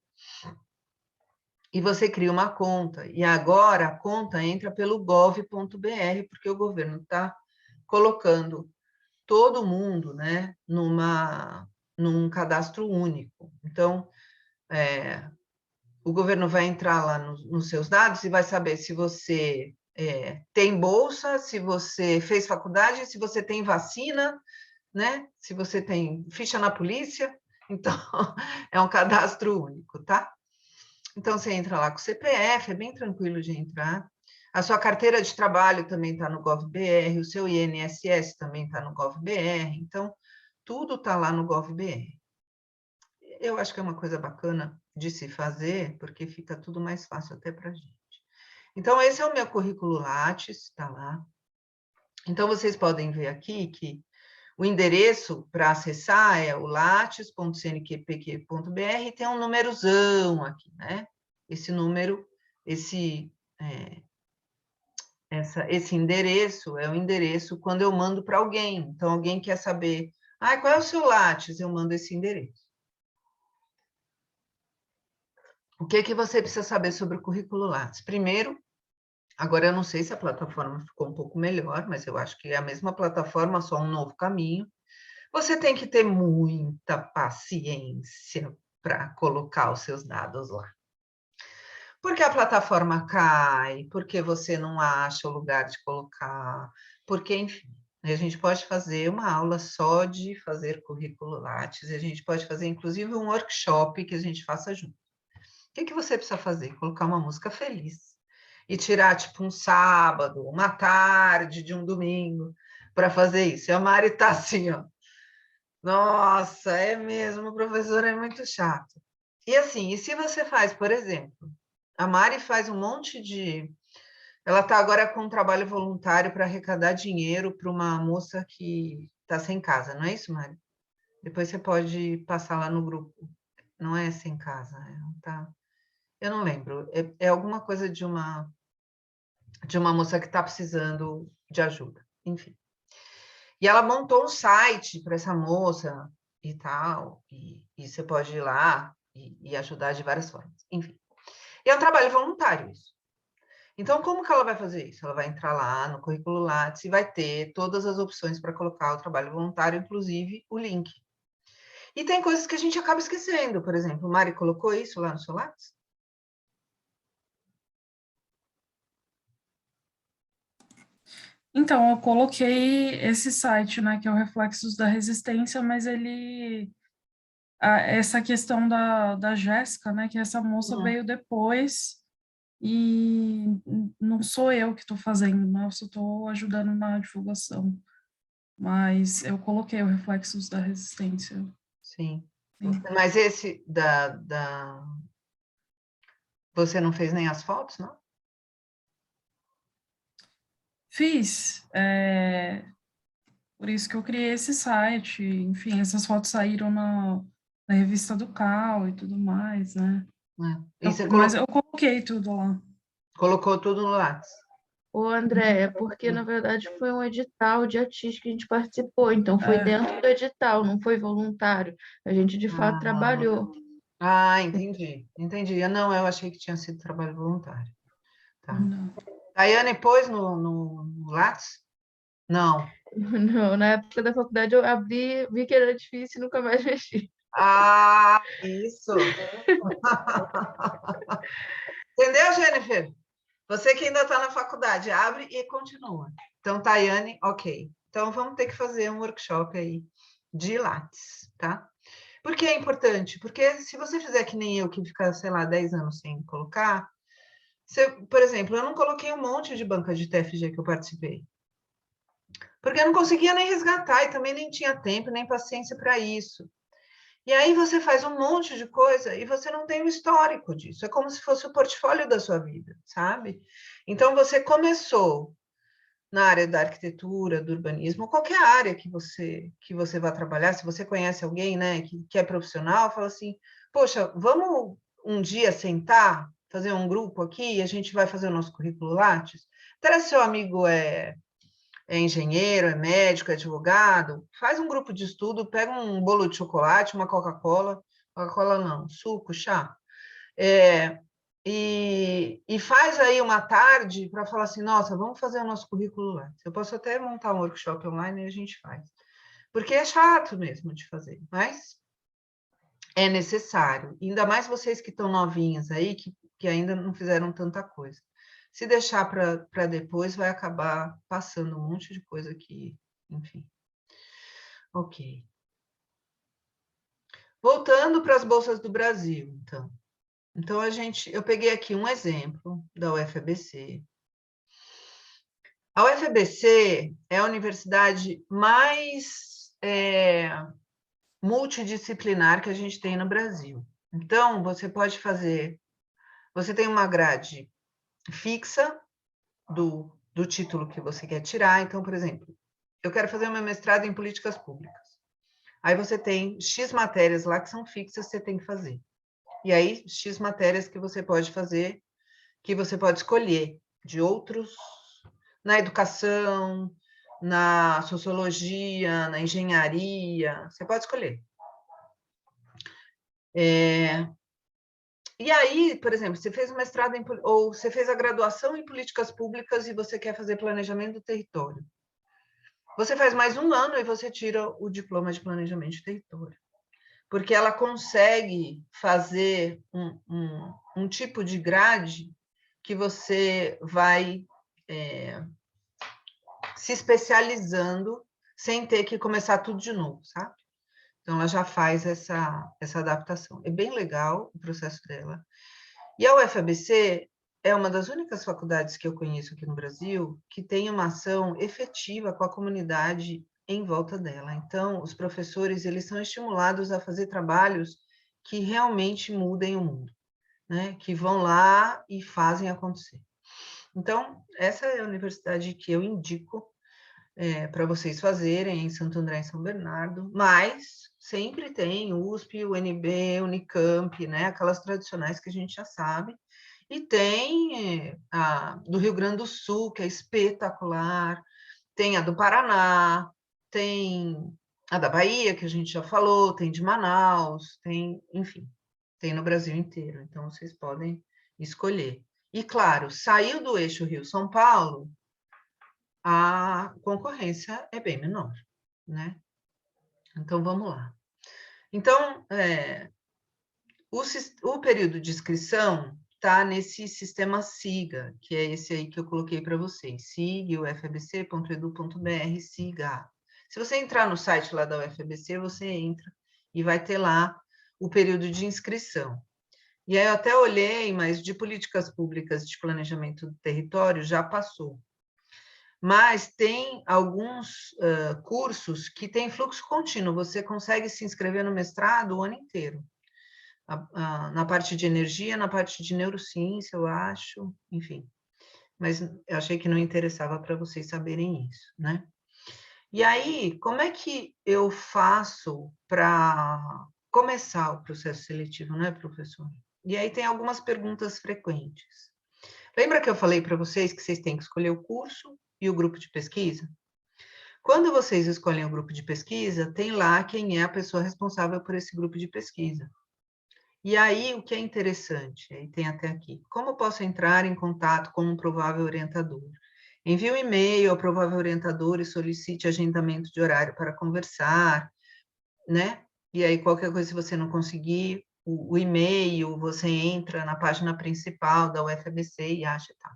S1: e você cria uma conta. E agora a conta entra pelo gov.br, porque o governo está colocando todo mundo, né, num cadastro único. Então, o governo vai entrar lá nos seus dados e vai saber se você tem bolsa, se você fez faculdade, se você tem vacina, né? Se você tem ficha na polícia. Então, é um cadastro único, tá? Então, você entra lá com o CPF, é bem tranquilo de entrar. A sua carteira de trabalho também está no GovBR, o seu INSS também está no GovBR, então, tudo está lá no GovBR. Eu acho que é uma coisa bacana de se fazer, porque fica tudo mais fácil até para a gente. Então, esse é o meu currículo Lattes, está lá. Então, vocês podem ver aqui que o endereço para acessar é o lattes.cnqpq.br e tem um númerozão aqui, né? Esse número, esse endereço é o endereço quando eu mando para alguém. Então, alguém quer saber, qual é o seu Lattes? Eu mando esse endereço. O que você precisa saber sobre o currículo Lattes? Primeiro, agora eu não sei se a plataforma ficou um pouco melhor, mas eu acho que é a mesma plataforma, só um novo caminho. Você tem que ter muita paciência para colocar os seus dados lá. Porque a plataforma cai, porque você não acha o lugar de colocar, porque, enfim, a gente pode fazer uma aula só de fazer currículo Lattes, e a gente pode fazer, inclusive, um workshop que a gente faça junto. O que você precisa fazer? Colocar uma música feliz e tirar, tipo, um sábado, uma tarde de um domingo para fazer isso. E a Mari está assim, ó. Nossa, é mesmo, o professor é muito chato. E assim, e se você faz, por exemplo, a Mari faz um monte de... Ela está agora com um trabalho voluntário para arrecadar dinheiro para uma moça que está sem casa, não é isso, Mari? Depois você pode passar lá no grupo. Não é sem casa, tá... Eu não lembro. É alguma coisa de uma moça que está precisando de ajuda, enfim. E ela montou um site para essa moça e tal, e você pode ir lá e ajudar de várias formas, enfim. E é um trabalho voluntário isso. Então, como que ela vai fazer isso? Ela vai entrar lá no currículo Lattes e vai ter todas as opções para colocar o trabalho voluntário, inclusive o link. E tem coisas que a gente acaba esquecendo, por exemplo, o Mari colocou isso lá no seu Lattes?
S2: Então, eu coloquei esse site, né, que é o Reflexos da Resistência, mas essa questão da Jéssica, né, que essa moça veio depois e não sou eu que estou fazendo, né, eu só estou ajudando na divulgação, mas eu coloquei o Reflexos da Resistência.
S1: Sim.
S2: Sim.
S1: Mas esse Você não fez nem as fotos, não?
S2: Fiz, por isso que eu criei esse site, enfim, essas fotos saíram na revista do Cal e tudo mais, né?
S1: E você
S2: Mas eu coloquei tudo lá.
S1: colocou tudo no Lattes.
S3: Ô, André, é porque, na verdade, foi um edital de artista que a gente participou, então foi dentro do edital, não foi voluntário. A gente, de fato, trabalhou.
S1: Entendi. Não, eu achei que tinha sido trabalho voluntário. Tá.
S2: Não.
S1: Tayane pôs no Lattes? Não.
S3: Não, na época da faculdade eu abri, vi que era difícil e nunca mais mexi.
S1: Isso. Entendeu, Jennifer? Você que ainda está na faculdade, abre e continua. Então, Tayane, ok. Então, vamos ter que fazer um workshop aí de Lattes, tá? Por que é importante? Porque se você fizer que nem eu, que fica, sei lá, 10 anos sem colocar, por exemplo, eu não coloquei um monte de banca de TFG que eu participei. Porque eu não conseguia nem resgatar e também nem tinha tempo, nem paciência para isso. E aí você faz um monte de coisa e você não tem o histórico disso. É como se fosse o portfólio da sua vida, sabe? Então, você começou na área da arquitetura, do urbanismo, qualquer área que você vá trabalhar, se você conhece alguém, né, que é profissional, fala assim, poxa, vamos um dia sentar, fazer um grupo aqui e a gente vai fazer o nosso currículo Lattes? Até se seu amigo é engenheiro, é médico, é advogado, faz um grupo de estudo, pega um bolo de chocolate, uma Coca-Cola não, suco, chá, e faz aí uma tarde para falar assim, nossa, vamos fazer o nosso currículo lá. Eu posso até montar um workshop online e a gente faz. Porque é chato mesmo de fazer, mas é necessário. Ainda mais vocês que estão novinhas aí, que ainda não fizeram tanta coisa. Se deixar para depois, vai acabar passando um monte de coisa aqui, enfim. Ok. Voltando para as bolsas do Brasil, então. Então, eu peguei aqui um exemplo da UFABC. A UFABC é a universidade mais multidisciplinar que a gente tem no Brasil. Então, você tem uma grade fixa do título que você quer tirar. Então, por exemplo, eu quero fazer meu mestrado em políticas públicas. Aí você tem X matérias lá que são fixas, você tem que fazer. E aí, X matérias que você pode fazer, que você pode escolher de outros, na educação, na sociologia, na engenharia, você pode escolher. E aí, por exemplo, você fez o mestrado ou você fez a graduação em políticas públicas e você quer fazer planejamento do território. Você faz mais um ano e você tira o diploma de planejamento de território. Porque ela consegue fazer um tipo de grade que você vai se especializando sem ter que começar tudo de novo, sabe? Então, ela já faz essa adaptação. É bem legal o processo dela. E a UFABC é uma das únicas faculdades que eu conheço aqui no Brasil que tem uma ação efetiva com a comunidade em volta dela. Então, os professores, eles são estimulados a fazer trabalhos que realmente mudem o mundo, né? Que vão lá e fazem acontecer. Então, essa é a universidade que eu indico para vocês fazerem em Santo André e São Bernardo, mas sempre tem USP, UNB, Unicamp, né? Aquelas tradicionais que a gente já sabe, e tem a do Rio Grande do Sul, que é espetacular, tem a do Paraná, tem a da Bahia, que a gente já falou, tem de Manaus, enfim, tem no Brasil inteiro, então vocês podem escolher. E, claro, saiu do eixo Rio-São Paulo, a concorrência é bem menor, né? Então, vamos lá. Então, o período de inscrição está nesse sistema SIGA, que é esse aí que eu coloquei para vocês, sig.ufabc.edu.br, SIGA. Se você entrar no site lá da UFABC, você entra e vai ter lá o período de inscrição. E aí eu até olhei, mas de políticas públicas de planejamento do território já passou. Mas tem alguns cursos que têm fluxo contínuo, você consegue se inscrever no mestrado o ano inteiro. Na parte de energia, na parte de neurociência, eu acho, enfim. Mas eu achei que não interessava para vocês saberem isso, né? E aí, como é que eu faço para começar o processo seletivo, né, professor? E aí tem algumas perguntas frequentes. Lembra que eu falei para vocês que vocês têm que escolher o curso e o grupo de pesquisa? Quando vocês escolhem o grupo de pesquisa, tem lá quem é a pessoa responsável por esse grupo de pesquisa. E aí, o que é interessante, aí tem até aqui, como posso entrar em contato com um provável orientador? Envie um e-mail ao provável orientador e solicite agendamento de horário para conversar, né? E aí, qualquer coisa, se você não conseguir o e-mail, você entra na página principal da UFABC e acha, tá?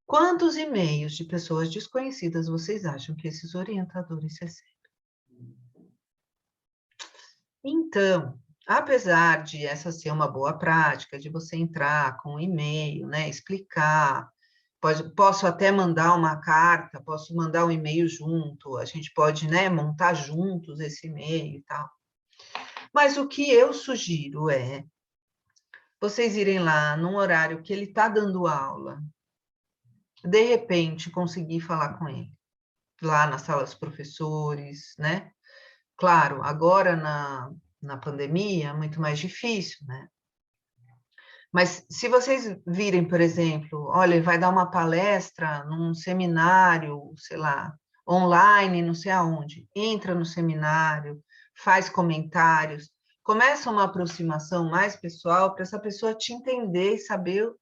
S1: Quantos e-mails de pessoas desconhecidas vocês acham que esses orientadores recebem? Então, apesar de essa ser uma boa prática, de você entrar com um e-mail, né, explicar, posso até mandar uma carta, posso mandar um e-mail junto, a gente pode, né, montar juntos esse e-mail e tal. Mas o que eu sugiro é vocês irem lá num horário que ele está dando aula, de repente conseguir falar com ele, lá na sala dos professores, né? Claro, agora na pandemia é muito mais difícil, né? Mas se vocês virem, por exemplo, olha, ele vai dar uma palestra num seminário, sei lá, online, não sei aonde, entra no seminário, faz comentários, começa uma aproximação mais pessoal para essa pessoa te entender e saber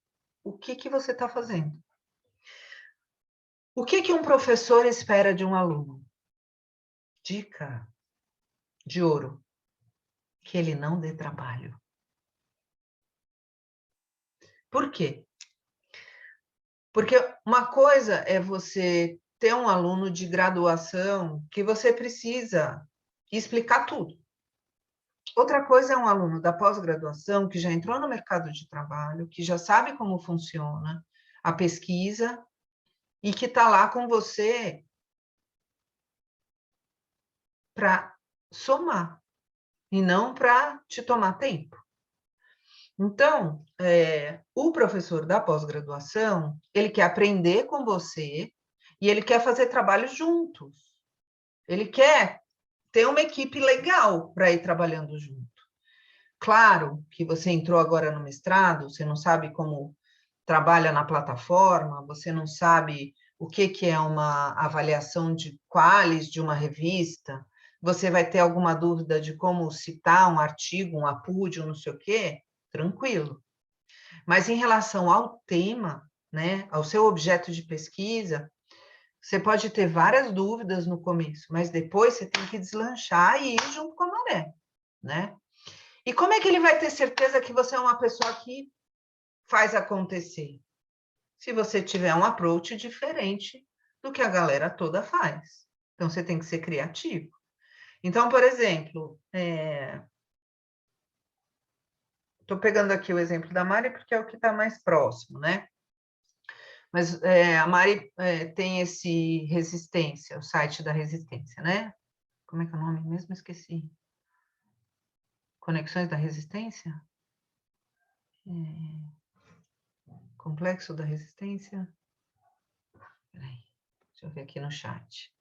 S1: o que você está fazendo. O que um professor espera de um aluno? Dica de ouro: que ele não dê trabalho. Por quê? Porque uma coisa é você ter um aluno de graduação que você precisa explicar tudo. Outra coisa é um aluno da pós-graduação que já entrou no mercado de trabalho, que já sabe como funciona a pesquisa e que está lá com você para somar e não para te tomar tempo. Então, o professor da pós-graduação, ele quer aprender com você e ele quer fazer trabalho juntos. Ele quer ter uma equipe legal para ir trabalhando junto. Claro que você entrou agora no mestrado, você não sabe como trabalha na plataforma, você não sabe o que é uma avaliação de qualis de uma revista, você vai ter alguma dúvida de como citar um artigo, um APUD, não sei o quê, tranquilo. Mas em relação ao tema, né, ao seu objeto de pesquisa, você pode ter várias dúvidas no começo, mas depois você tem que deslanchar e ir junto com a maré, né? E como é que ele vai ter certeza que você é uma pessoa que faz acontecer? Se você tiver um approach diferente do que a galera toda faz. Então, você tem que ser criativo. Então, por exemplo, estou pegando aqui o exemplo da Mari porque é o que está mais próximo, né? Mas a Mari tem esse Resistência, o site da Resistência, né? Como é que é o nome mesmo? Esqueci. Conexões da Resistência? Complexo da Resistência? Peraí, deixa eu ver aqui no chat.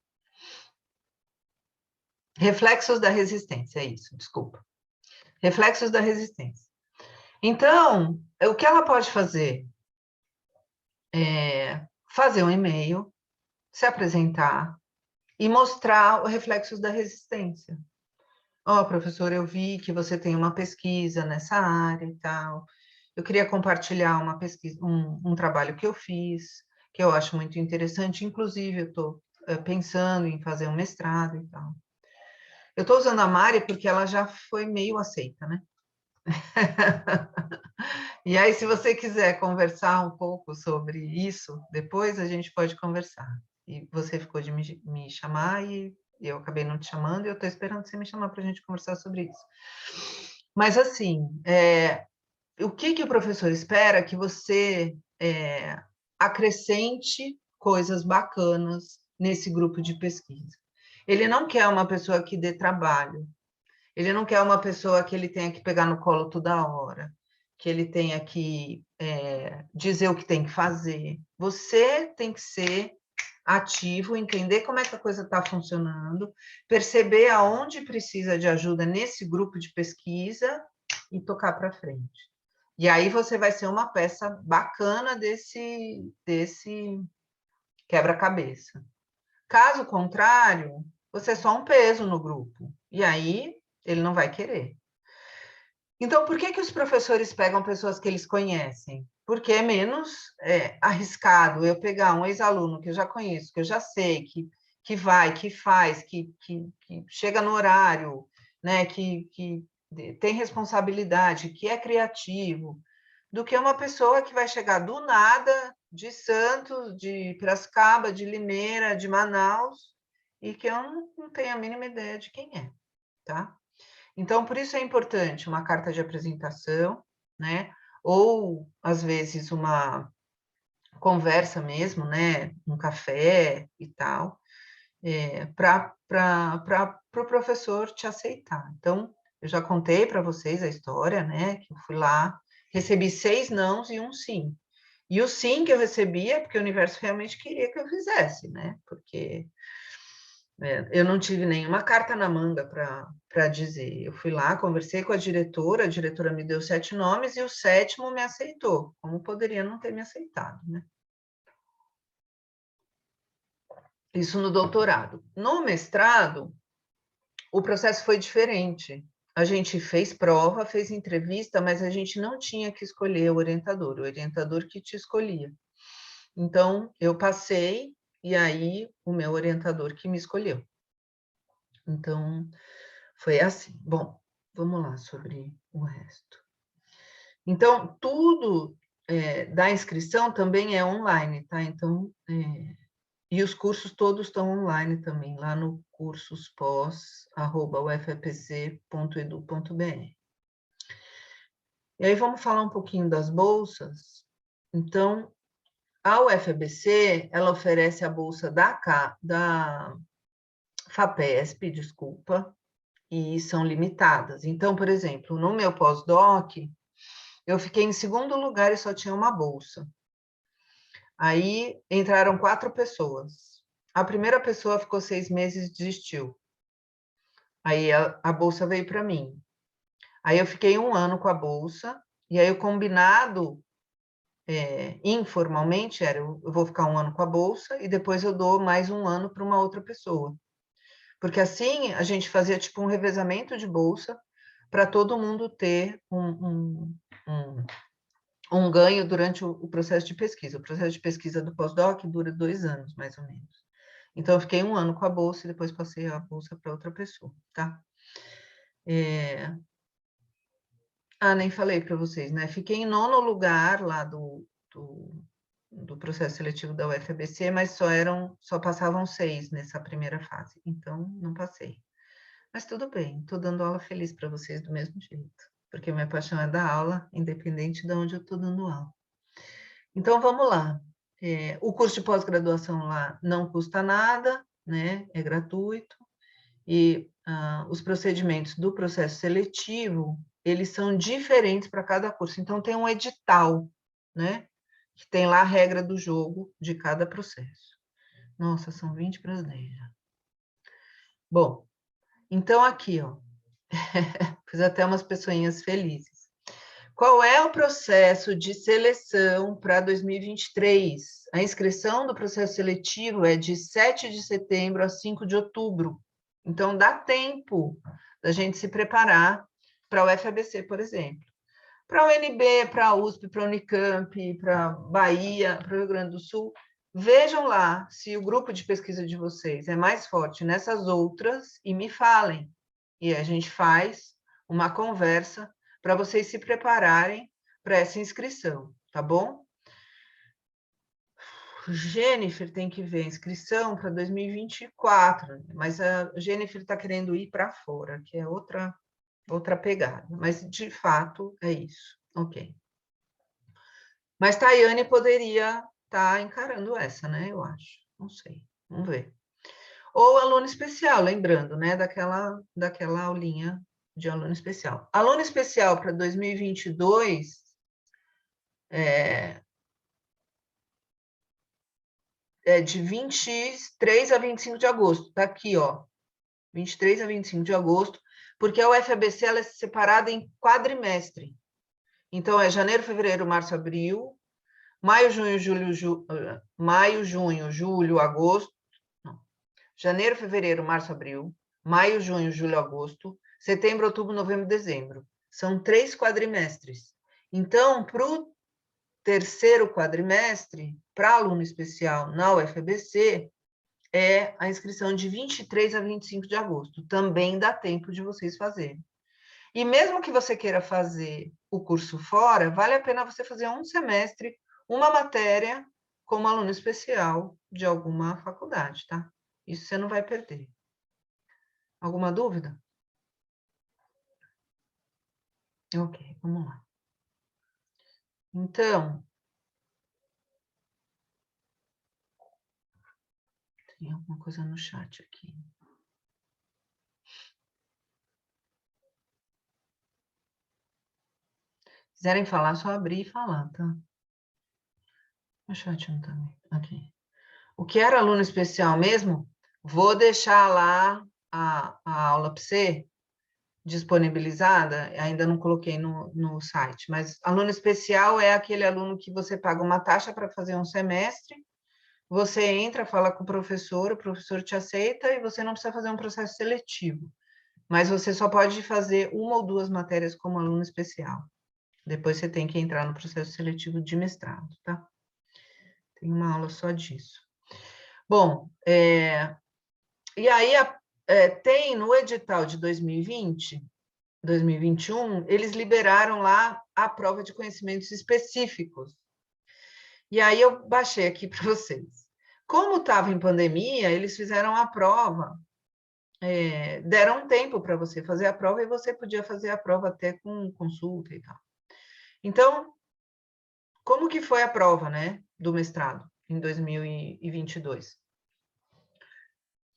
S1: Reflexos da Resistência, é isso, desculpa. Reflexos da Resistência. Então, o que ela pode fazer? Fazer um e-mail, se apresentar e mostrar os reflexos da resistência. Ó, professor, eu vi que você tem uma pesquisa nessa área e tal. Eu queria compartilhar uma pesquisa, um trabalho que eu fiz, que eu acho muito interessante. Inclusive, eu estou pensando em fazer um mestrado e tal. Eu estou usando a Mari porque ela já foi meio aceita, né? E aí, se você quiser conversar um pouco sobre isso, depois a gente pode conversar. E você ficou de me chamar e eu acabei não te chamando e eu estou esperando você me chamar para a gente conversar sobre isso. Mas, assim, o que o professor espera? Que você acrescente coisas bacanas nesse grupo de pesquisa. Ele não quer uma pessoa que dê trabalho, ele não quer uma pessoa que ele tenha que pegar no colo toda hora, que ele tenha que dizer o que tem que fazer. Você tem que ser ativo, entender como é que a coisa está funcionando, perceber aonde precisa de ajuda nesse grupo de pesquisa e tocar para frente. E aí você vai ser uma peça bacana desse quebra-cabeça. Caso contrário, você é só um peso no grupo. E aí ele não vai querer. Então, por que os professores pegam pessoas que eles conhecem? Porque é menos arriscado eu pegar um ex-aluno que eu já conheço, que eu já sei, que vai, que faz, que chega no horário, né, que tem responsabilidade, que é criativo, do que uma pessoa que vai chegar do nada de Santos, de Piracicaba, de Limeira, de Manaus, e que eu não tenho a mínima ideia de quem é, tá? Então, por isso é importante uma carta de apresentação, né? Ou, às vezes, uma conversa mesmo, né? Um café e tal, para o professor te aceitar. Então, eu já contei para vocês a história, né? Que eu fui lá, recebi 6 nãos e um sim. E o sim que eu recebi é porque o universo realmente queria que eu fizesse, né? Porque eu não tive nenhuma carta na manga para dizer. Eu fui lá, conversei com a diretora me deu 7 nomes e o 7º me aceitou. Como poderia não ter me aceitado, né? Isso no doutorado. No mestrado, o processo foi diferente. A gente fez prova, fez entrevista, mas a gente não tinha que escolher o orientador que te escolhia. Então, eu passei, e aí o meu orientador que me escolheu. Então, foi assim. Bom, vamos lá sobre o resto. Então, tudo da inscrição também é online, tá? Então, E os cursos todos estão online também, lá no cursospós@ufapc.edu.br. E aí vamos falar um pouquinho das bolsas. Então, a UFABC, ela oferece a bolsa da FAPESP, desculpa, e são limitadas. Então, por exemplo, no meu pós-doc, eu fiquei em segundo lugar e só tinha uma bolsa. Aí entraram 4 pessoas. A primeira pessoa ficou 6 meses e desistiu. Aí a bolsa veio para mim. Aí eu fiquei 1 ano com a bolsa, e aí o combinado, informalmente, era eu vou ficar 1 ano com a bolsa e depois eu dou mais 1 ano para uma outra pessoa. Porque assim a gente fazia tipo um revezamento de bolsa para todo mundo ter um ganho durante o processo de pesquisa. O processo de pesquisa do pós-doc dura 2 anos, mais ou menos. Então, eu fiquei 1 ano com a bolsa e depois passei a bolsa para outra pessoa, tá? Nem falei para vocês, né? Fiquei em 9º lugar lá do processo seletivo da UFABC, mas só passavam 6 nessa primeira fase, então não passei. Mas tudo bem, estou dando aula feliz para vocês do mesmo jeito, porque minha paixão é dar aula, independente de onde eu estou dando aula. Então, vamos lá. O curso de pós-graduação lá não custa nada, né? É gratuito. E os procedimentos do processo seletivo, eles são diferentes para cada curso. Então, tem um edital, né? Que tem lá a regra do jogo de cada processo. Nossa, são 20 para as 10 já. Bom, então aqui, ó. Fiz até umas pessoinhas felizes. Qual é o processo de seleção para 2023? A inscrição do processo seletivo é de 7 de setembro a 5 de outubro. Então, dá tempo da gente se preparar para o UFABC, por exemplo. Para a UNB, para a USP, para a Unicamp, para a Bahia, para o Rio Grande do Sul, vejam lá se o grupo de pesquisa de vocês é mais forte nessas outras e me falem. E a gente faz uma conversa para vocês se prepararem para essa inscrição, tá bom? Jennifer tem que ver a inscrição para 2024, mas a Jennifer está querendo ir para fora, que é outra pegada, mas de fato é isso, ok. Mas Tayane poderia estar encarando essa, né? Eu acho, não sei, vamos ver. Ou aluno especial, lembrando, né? Daquela aulinha de aluno especial. Aluno especial para 2022 é de 23 a 25 de agosto. Está aqui, ó. 23 a 25 de agosto, porque a UFABC ela é separada em quadrimestre. Então, é janeiro, fevereiro, março, abril, maio, junho, julho, agosto. Não. Janeiro, fevereiro, março, abril, maio, junho, julho, agosto, setembro, outubro, novembro, dezembro. São 3 quadrimestres. Então, para o terceiro quadrimestre, para aluno especial na UFABC, é a inscrição de 23 a 25 de agosto. Também dá tempo de vocês fazerem. E mesmo que você queira fazer o curso fora, vale a pena você fazer um semestre, uma matéria, como aluno especial de alguma faculdade, tá? Isso você não vai perder. Alguma dúvida? Ok, vamos lá. Então, tem alguma coisa no chat aqui. Se quiserem falar, só abrir e falar, tá? O chat não tá aqui. O que era aluno especial mesmo? Vou deixar lá a aula para você, disponibilizada, ainda não coloquei no site, mas aluno especial é aquele aluno que você paga uma taxa para fazer um semestre, você entra, fala com o professor te aceita e você não precisa fazer um processo seletivo, mas você só pode fazer 1 ou 2 matérias como aluno especial. Depois você tem que entrar no processo seletivo de mestrado, tá? Tem uma aula só disso. Bom, e aí tem no edital de 2020, 2021, eles liberaram lá a prova de conhecimentos específicos. E aí eu baixei aqui para vocês. Como estava em pandemia, eles fizeram a prova, deram um tempo para você fazer a prova e você podia fazer a prova até com consulta e tal. Então, como que foi a prova, né, do mestrado em 2022?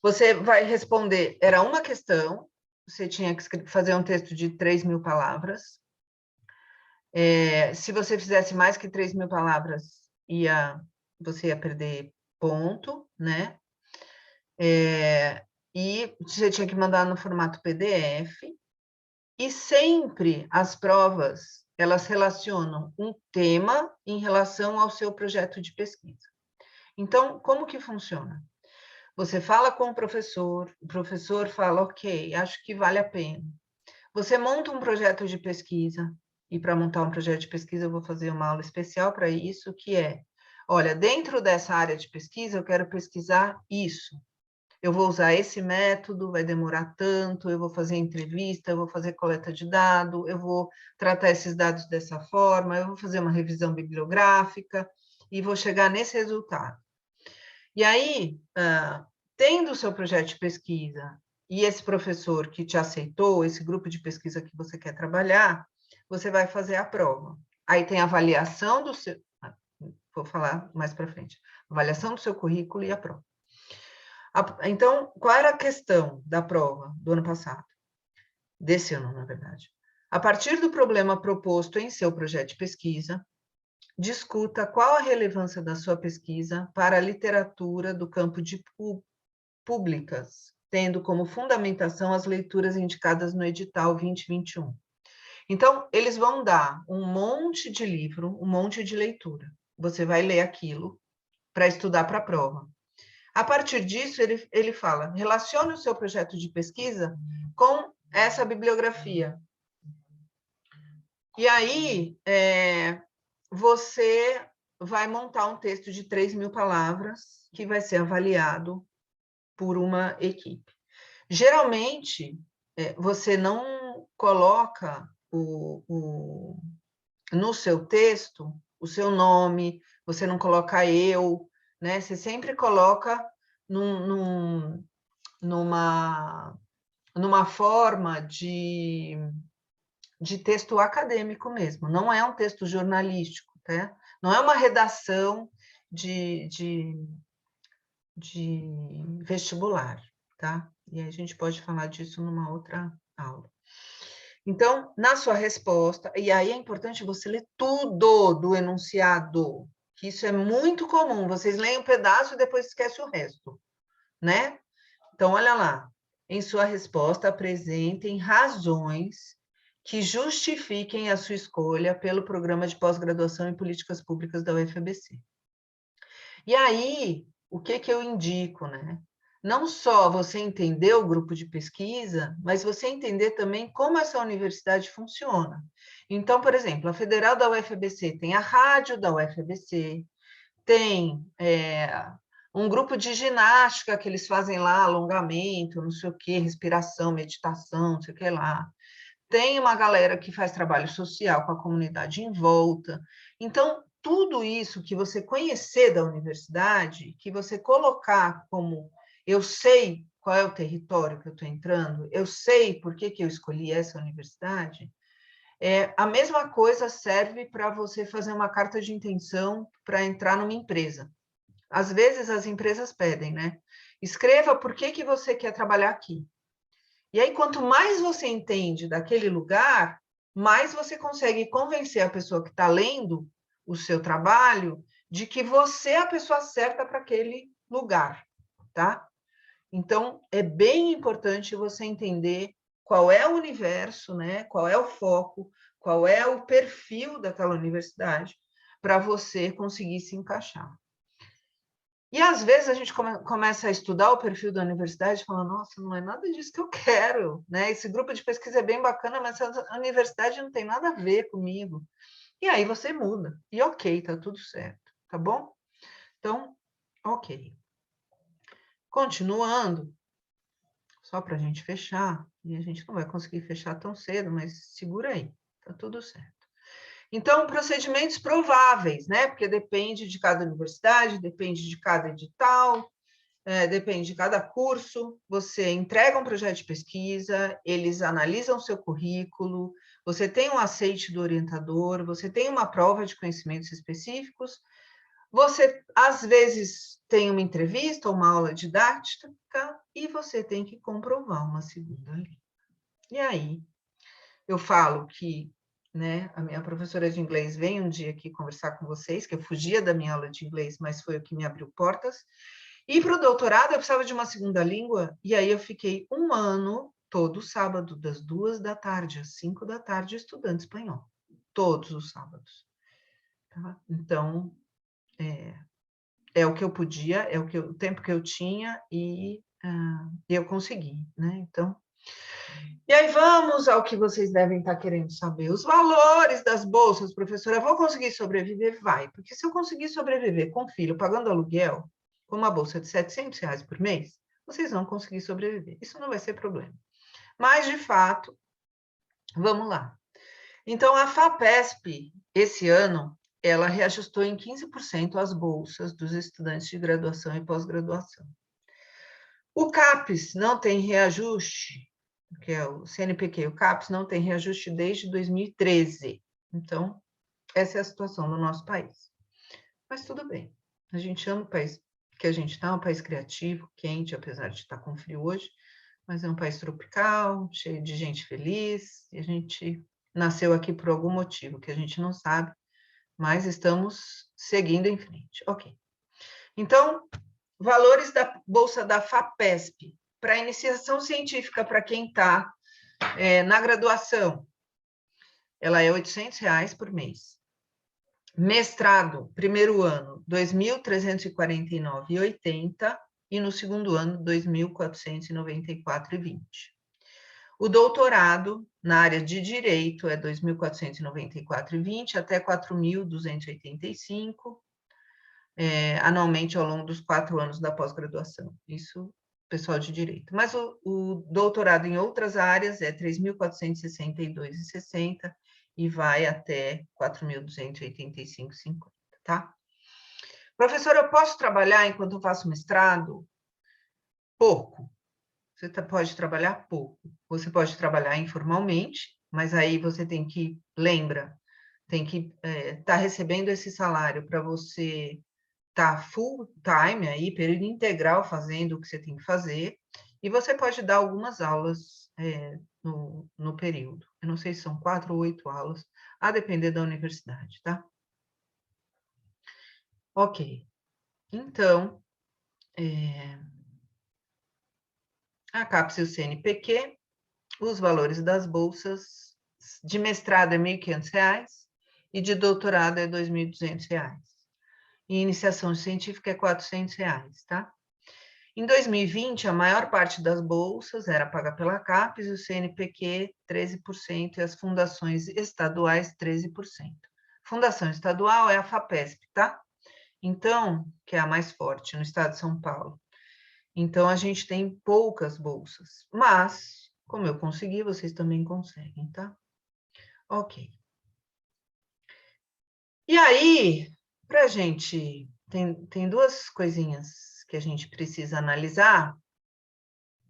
S1: Você vai responder, era uma questão, você tinha que fazer um texto de 3.000 palavras. Se você fizesse mais que 3.000 palavras, você ia perder ponto, né? E você tinha que mandar no formato PDF. E sempre as provas, elas relacionam um tema em relação ao seu projeto de pesquisa. Então, como que funciona? Você fala com o professor fala, ok, acho que vale a pena. Você monta um projeto de pesquisa, e para montar um projeto de pesquisa eu vou fazer uma aula especial para isso, que é, olha, dentro dessa área de pesquisa eu quero pesquisar isso. Eu vou usar esse método, vai demorar tanto, eu vou fazer entrevista, eu vou fazer coleta de dados, eu vou tratar esses dados dessa forma, eu vou fazer uma revisão bibliográfica e vou chegar nesse resultado. E aí, tendo o seu projeto de pesquisa e esse professor que te aceitou, esse grupo de pesquisa que você quer trabalhar, você vai fazer a prova. Aí tem a avaliação do seu... Vou falar mais para frente. Avaliação do seu currículo e a prova. Então, qual era a questão da prova do ano passado? Desse ano, na verdade. A partir do problema proposto em seu projeto de pesquisa, discuta qual a relevância da sua pesquisa para a literatura do campo de públicas, tendo como fundamentação as leituras indicadas no edital 2021. Então, eles vão dar um monte de livro, um monte de leitura. Você vai ler aquilo para estudar para a prova. A partir disso, ele fala, relacione o seu projeto de pesquisa com essa bibliografia. E aí, você vai montar um texto de 3.000 palavras que vai ser avaliado por uma equipe. Geralmente, você não coloca no seu texto o seu nome, você não coloca eu, né? Você sempre coloca numa forma de texto acadêmico mesmo, não é um texto jornalístico, tá? Não é uma redação de vestibular, tá? E a gente pode falar disso numa outra aula. Então, na sua resposta, e aí é importante você ler tudo do enunciado, que isso é muito comum, vocês leem um pedaço e depois esquecem o resto, né? Então, olha lá, em sua resposta, apresentem razões que justifiquem a sua escolha pelo programa de pós-graduação em políticas públicas da UFABC. E aí, o que eu indico, né? Não só você entender o grupo de pesquisa, mas você entender também como essa universidade funciona. Então, por exemplo, a Federal da UFABC tem a rádio da UFABC, tem um grupo de ginástica que eles fazem lá, alongamento, não sei o quê, respiração, meditação, não sei o que lá. Tem uma galera que faz trabalho social com a comunidade em volta. Então, tudo isso que você conhecer da universidade, que você colocar como eu sei qual é o território que eu estou entrando, eu sei por que eu escolhi essa universidade, a mesma coisa serve para você fazer uma carta de intenção para entrar numa empresa. Às vezes as empresas pedem, né? Escreva por que você quer trabalhar aqui. E aí, quanto mais você entende daquele lugar, mais você consegue convencer a pessoa que está lendo o seu trabalho de que você é a pessoa certa para aquele lugar, tá? Então, é bem importante você entender qual é o universo, né? Qual é o foco, qual é o perfil daquela universidade, para você conseguir se encaixar. E, às vezes, a gente começa a estudar o perfil da universidade e fala, nossa, não é nada disso que eu quero, né? Esse grupo de pesquisa é bem bacana, mas a universidade não tem nada a ver comigo. E aí você muda. E ok, tá tudo certo, tá bom? Então, ok. Continuando, só para a gente fechar, e a gente não vai conseguir fechar tão cedo, mas segura aí, tá tudo certo. Então, procedimentos prováveis, né? Porque depende de cada universidade, depende de cada edital, depende de cada curso. Você entrega um projeto de pesquisa, eles analisam o seu currículo, você tem um aceite do orientador, você tem uma prova de conhecimentos específicos, você, às vezes, tem uma entrevista ou uma aula didática e você tem que comprovar uma segunda língua. E aí, eu falo que, né, a minha professora de inglês veio um dia aqui conversar com vocês, que eu fugia da minha aula de inglês, mas foi o que me abriu portas. E para o doutorado, eu precisava de uma segunda língua, e aí eu fiquei um ano, todo sábado, das 2 da tarde às 5 da tarde, estudando espanhol. Todos os sábados. Tá? Então, é o que eu podia, o tempo que eu tinha, e eu consegui, né? Então, e aí vamos ao que vocês devem estar querendo saber. Os valores das bolsas, professora. Vou conseguir sobreviver? Vai. Porque se eu conseguir sobreviver com filho, pagando aluguel, com uma bolsa de R$700 por mês, vocês vão conseguir sobreviver. Isso não vai ser problema. Mas, de fato, vamos lá. Então, a FAPESP, esse ano, ela reajustou em 15% as bolsas dos estudantes de graduação e pós-graduação. O CAPES não tem reajuste, que é o CNPq, o CAPES não tem reajuste desde 2013. Então, essa é a situação no nosso país. Mas tudo bem, a gente ama o país que a gente está, um país criativo, quente, apesar de estar com frio hoje, mas é um país tropical, cheio de gente feliz, e a gente nasceu aqui por algum motivo que a gente não sabe, mas estamos seguindo em frente. Ok. Então, valores da bolsa da FAPESP, para iniciação científica, para quem está na graduação, ela é R$800 por mês. Mestrado, primeiro ano, R$ 2.349,80 e no segundo ano, R$ 2.494,20. O doutorado, na área de direito, é R$ 2.494,20 até R$ 4.285, anualmente ao longo dos 4 anos da pós-graduação. Isso, pessoal de direito. Mas o doutorado em outras áreas é R$ 3.462,60 e vai até R$ 4.285,50, tá? Professora, eu posso trabalhar enquanto eu faço mestrado? Pouco. Você pode trabalhar pouco. Você pode trabalhar informalmente, mas aí você tem que, lembra, tem que estar recebendo esse salário para você estar full time aí, período integral, fazendo o que você tem que fazer, e você pode dar algumas aulas no período. Eu não sei se são 4 ou 8 aulas, a depender da universidade, tá? Ok. Então, a CAPES e o CNPq, os valores das bolsas de mestrado é R$ 1.500 e de doutorado é R$ 2.200. E iniciação científica é R$ 400, tá? Em 2020, a maior parte das bolsas era paga pela CAPES, o CNPq 13% e as fundações estaduais 13%. Fundação estadual é a FAPESP, tá? Então, que é a mais forte no estado de São Paulo. Então, a gente tem poucas bolsas, mas, como eu consegui, vocês também conseguem, tá? Ok. E aí, para a gente, tem 2 coisinhas que a gente precisa analisar,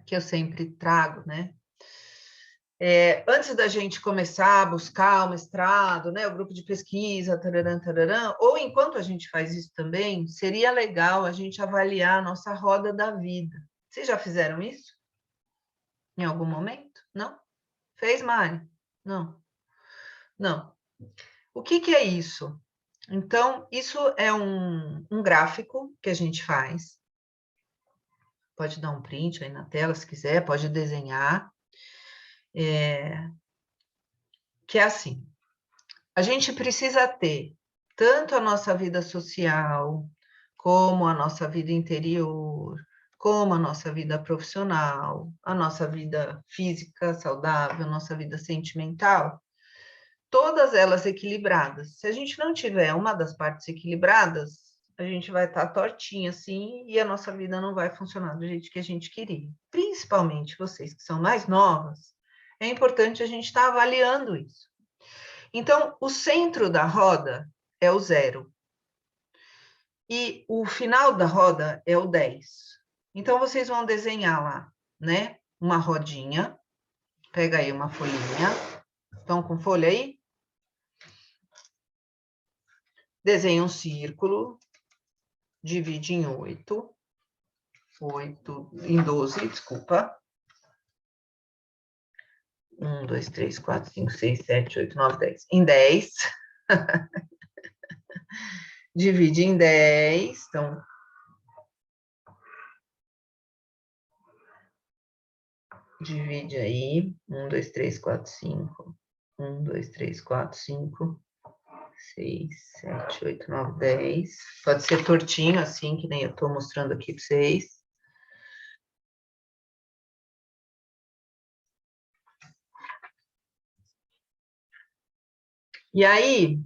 S1: que eu sempre trago, né? Antes da gente começar a buscar o mestrado, né, o grupo de pesquisa, tararã, tararã, ou enquanto a gente faz isso também, seria legal a gente avaliar a nossa roda da vida. Vocês já fizeram isso? Em algum momento? Não? Fez, Mari? Não. Não. O que é isso? Então, isso é um gráfico que a gente faz. Pode dar um print aí na tela, se quiser, pode desenhar. Que é assim, a gente precisa ter tanto a nossa vida social, como a nossa vida interior, como a nossa vida profissional, a nossa vida física saudável, a nossa vida sentimental, todas elas equilibradas. Se a gente não tiver uma das partes equilibradas, a gente vai estar tortinha assim e a nossa vida não vai funcionar do jeito que a gente queria. Principalmente vocês que são mais novas, é importante a gente estar avaliando isso. Então, o centro da roda é o 0. E o final da roda é o 10. Então, vocês vão desenhar lá, né? Uma rodinha. Pega aí uma folhinha. Estão com folha aí? Desenha um círculo. Divide em 8. 8 em 12, desculpa. 1, 2, 3, 4, 5, 6, 7, 8, 9, 10. Em 10. Divide em 10. Então, divide aí. 1, 2, 3, 4, 5. 1, 2, 3, 4, 5, 6, 7, 8, 9, 10. Pode ser tortinho, assim, que nem eu estou mostrando aqui para vocês. E aí,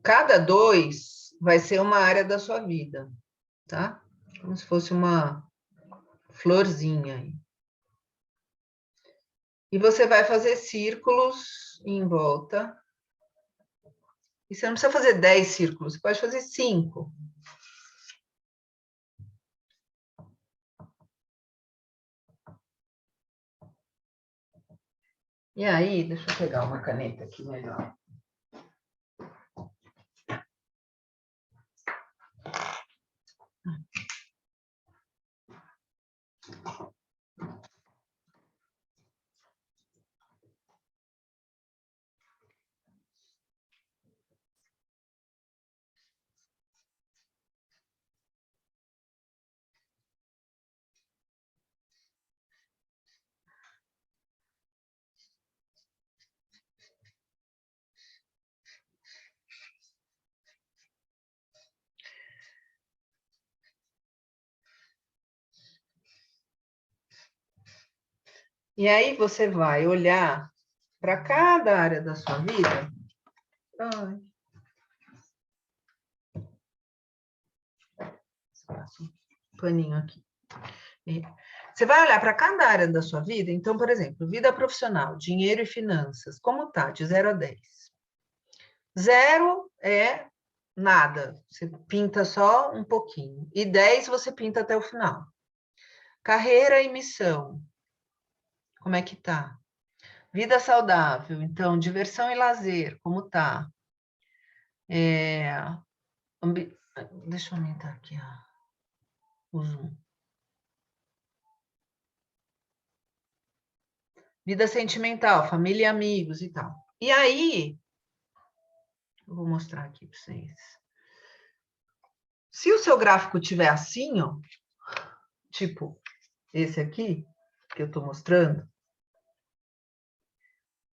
S1: cada 2 vai ser uma área da sua vida, tá? Como se fosse uma florzinha aí. E você vai fazer círculos em volta. E você não precisa fazer 10 círculos, você pode fazer 5. E aí, deixa eu pegar uma caneta aqui melhor. E aí você vai olhar para cada área da sua vida. Ai. Um paninho aqui. Você vai olhar para cada área da sua vida. Então, por exemplo, vida profissional, dinheiro e finanças. Como tá? De 0 a 10. 0 é nada. Você pinta só um pouquinho. E 10 você pinta até o final. Carreira e missão. Como é que tá? Vida saudável, então, diversão e lazer, como tá? Deixa eu aumentar aqui o zoom. Vida sentimental, família e amigos e tal. E aí, eu vou mostrar aqui para vocês. Se o seu gráfico tiver assim, ó, tipo esse aqui, que eu estou mostrando,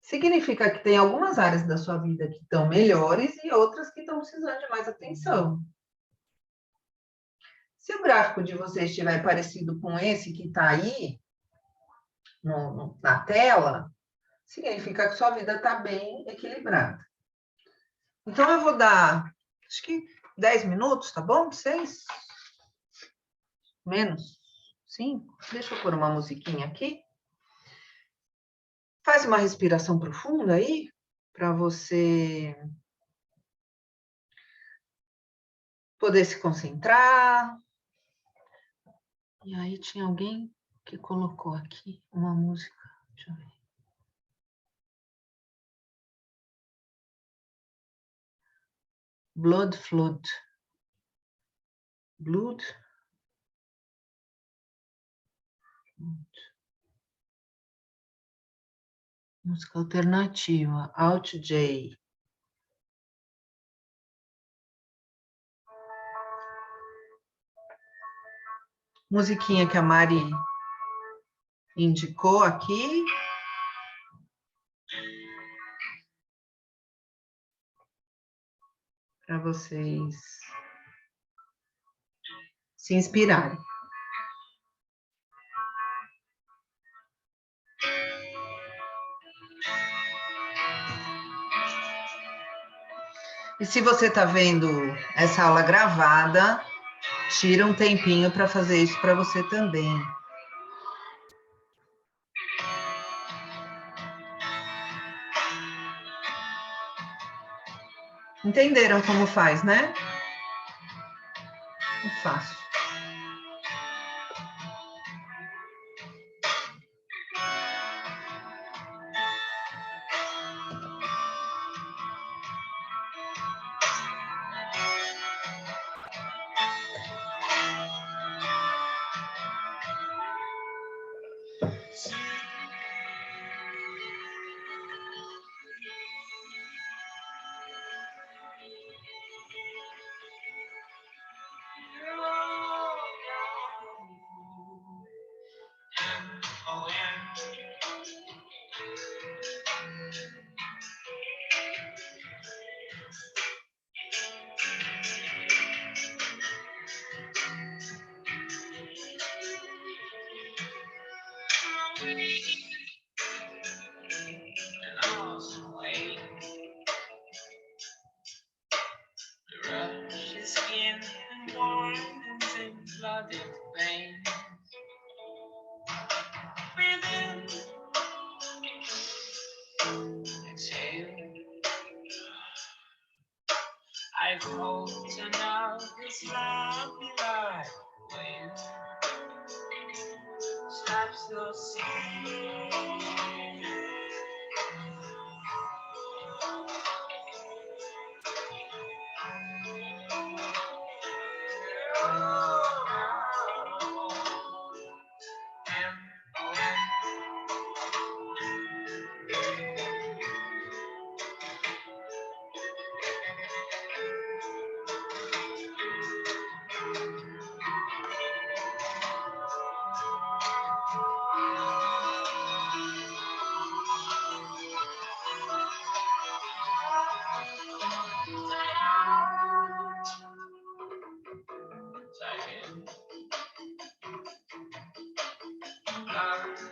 S1: significa que tem algumas áreas da sua vida que estão melhores e outras que estão precisando de mais atenção. Se o gráfico de vocês estiver parecido com esse que está aí na tela, significa que sua vida está bem equilibrada. Então, eu vou dar, acho que 10 minutos, tá bom? 6? Menos? 5? Deixa eu pôr uma musiquinha aqui. Faz uma respiração profunda aí, para você poder se concentrar. E aí tinha alguém que colocou aqui uma música. Deixa eu ver. Blood Flood. Blood. Música alternativa. Alt J. Musiquinha que a Mari indicou aqui. Para vocês se inspirarem. E se você está vendo essa aula gravada, tira um tempinho para fazer isso para você também. Entenderam como faz, né? Eu faço.
S4: I've hoped to know this love be like wind slaps the sea.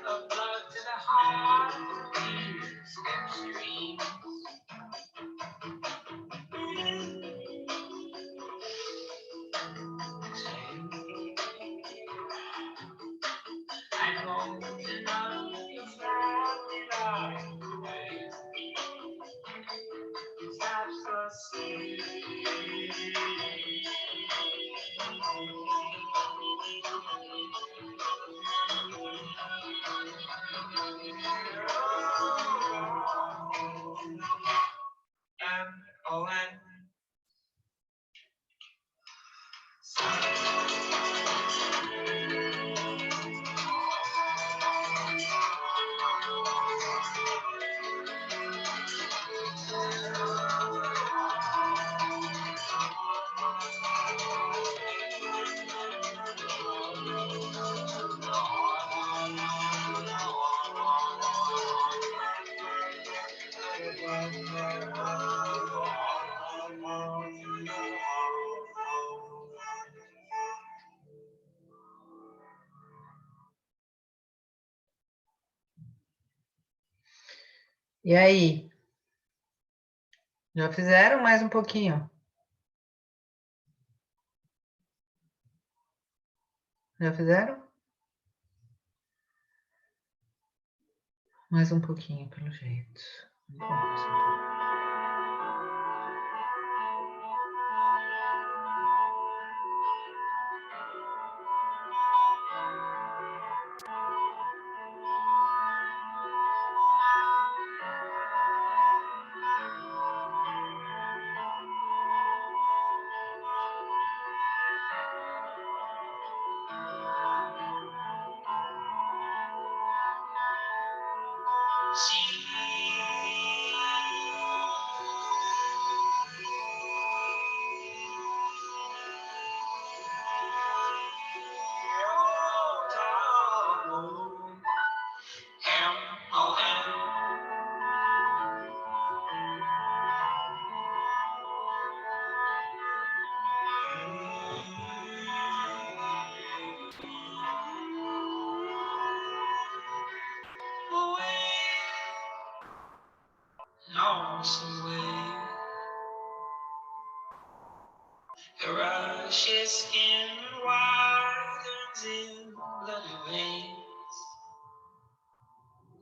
S4: Blood to the heart, tears and streams. I hope to know it's not without the way. Taps the sea. M-O-N.
S1: E aí? Já fizeram mais um pouquinho? Já fizeram? Mais um pouquinho, pelo jeito. Vamos. The rush's skin widens in bloody veins.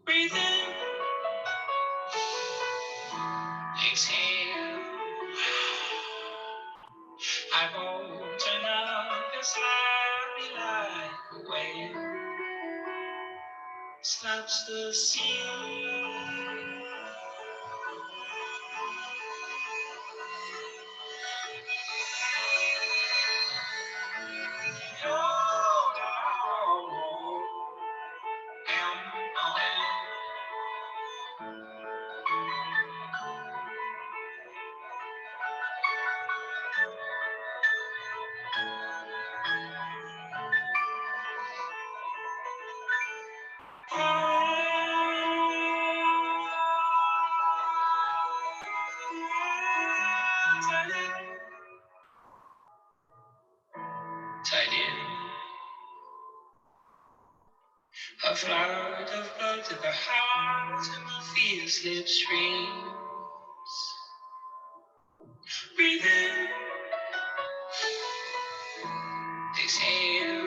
S1: Breathe in, exhale.
S4: slaps the sea. Tied in a flood of blood to the heart and the fear slipstreams. Breathe in, exhale.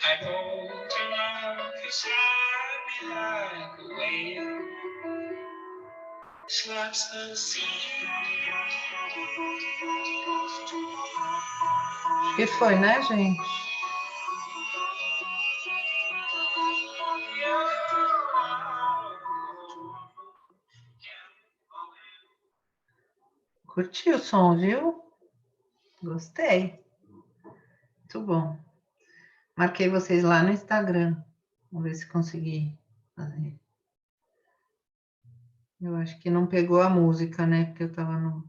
S4: I hold your love beside me like a wave slaps the sea.
S1: Que foi, né, gente? Curti o som, viu? Gostei. Muito bom. Marquei vocês lá no Instagram. Vamos ver se consegui fazer. Eu acho que não pegou a música, né? Porque eu tava no...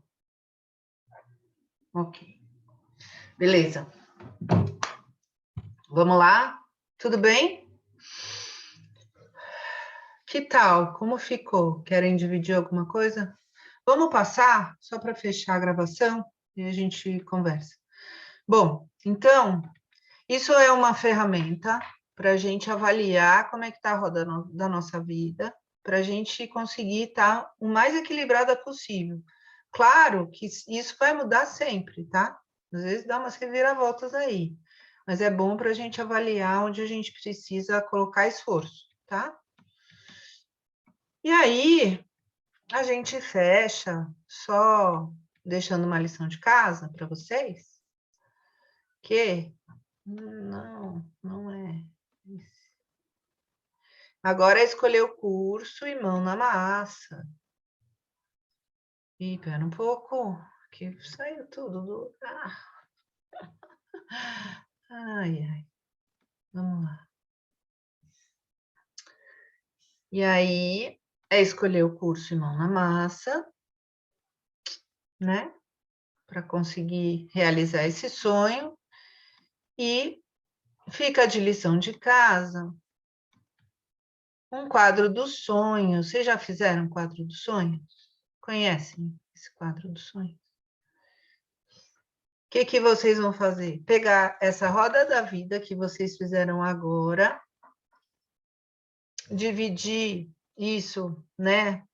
S1: Ok. Beleza. Vamos lá? Tudo bem? Que tal? Como ficou? Querem dividir alguma coisa? Vamos passar, só para fechar a gravação, e a gente conversa. Bom, então, isso é uma ferramenta para a gente avaliar como é que está a roda da nossa vida, para a gente conseguir estar o mais equilibrada possível. Claro que isso vai mudar sempre, tá? Às vezes dá umas reviravoltas aí, mas é bom para a gente avaliar onde a gente precisa colocar esforço, tá? E aí, a gente fecha só deixando uma lição de casa para vocês, que não é isso. Agora é escolher o curso e mão na massa. Ih, pera um pouco, que saiu tudo do... Ai, ai. Vamos lá. E aí, é escolher o curso e mão na massa, né? Para conseguir realizar esse sonho. E fica de lição de casa um quadro dos sonhos. Vocês já fizeram um quadro dos sonhos? Conhecem esse quadro dos sonhos? O que vocês vão fazer? Pegar essa roda da vida que vocês fizeram agora, dividir isso, né,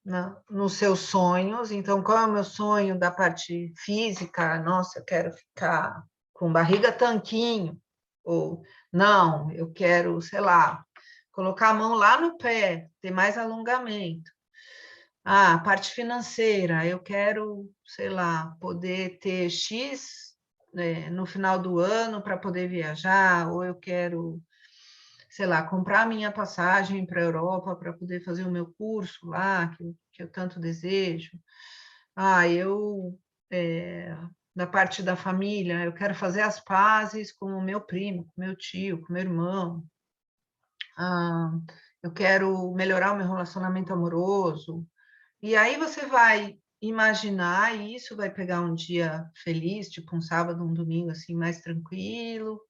S1: nos seus sonhos. Então, qual é o meu sonho da parte física? Nossa, eu quero ficar com barriga tanquinho. Ou, não, eu quero, sei lá, colocar a mão lá no pé, ter mais alongamento. Ah, a parte financeira, eu quero, sei lá, poder ter X, né, no final do ano para poder viajar, ou eu quero, sei lá, comprar a minha passagem para a Europa para poder fazer o meu curso lá, que eu tanto desejo. Ah, da parte da família, eu quero fazer as pazes com o meu primo, com o meu tio, com o meu irmão. Ah, eu quero melhorar o meu relacionamento amoroso. E aí você vai imaginar isso, vai pegar um dia feliz, tipo um sábado, um domingo, assim, mais tranquilo,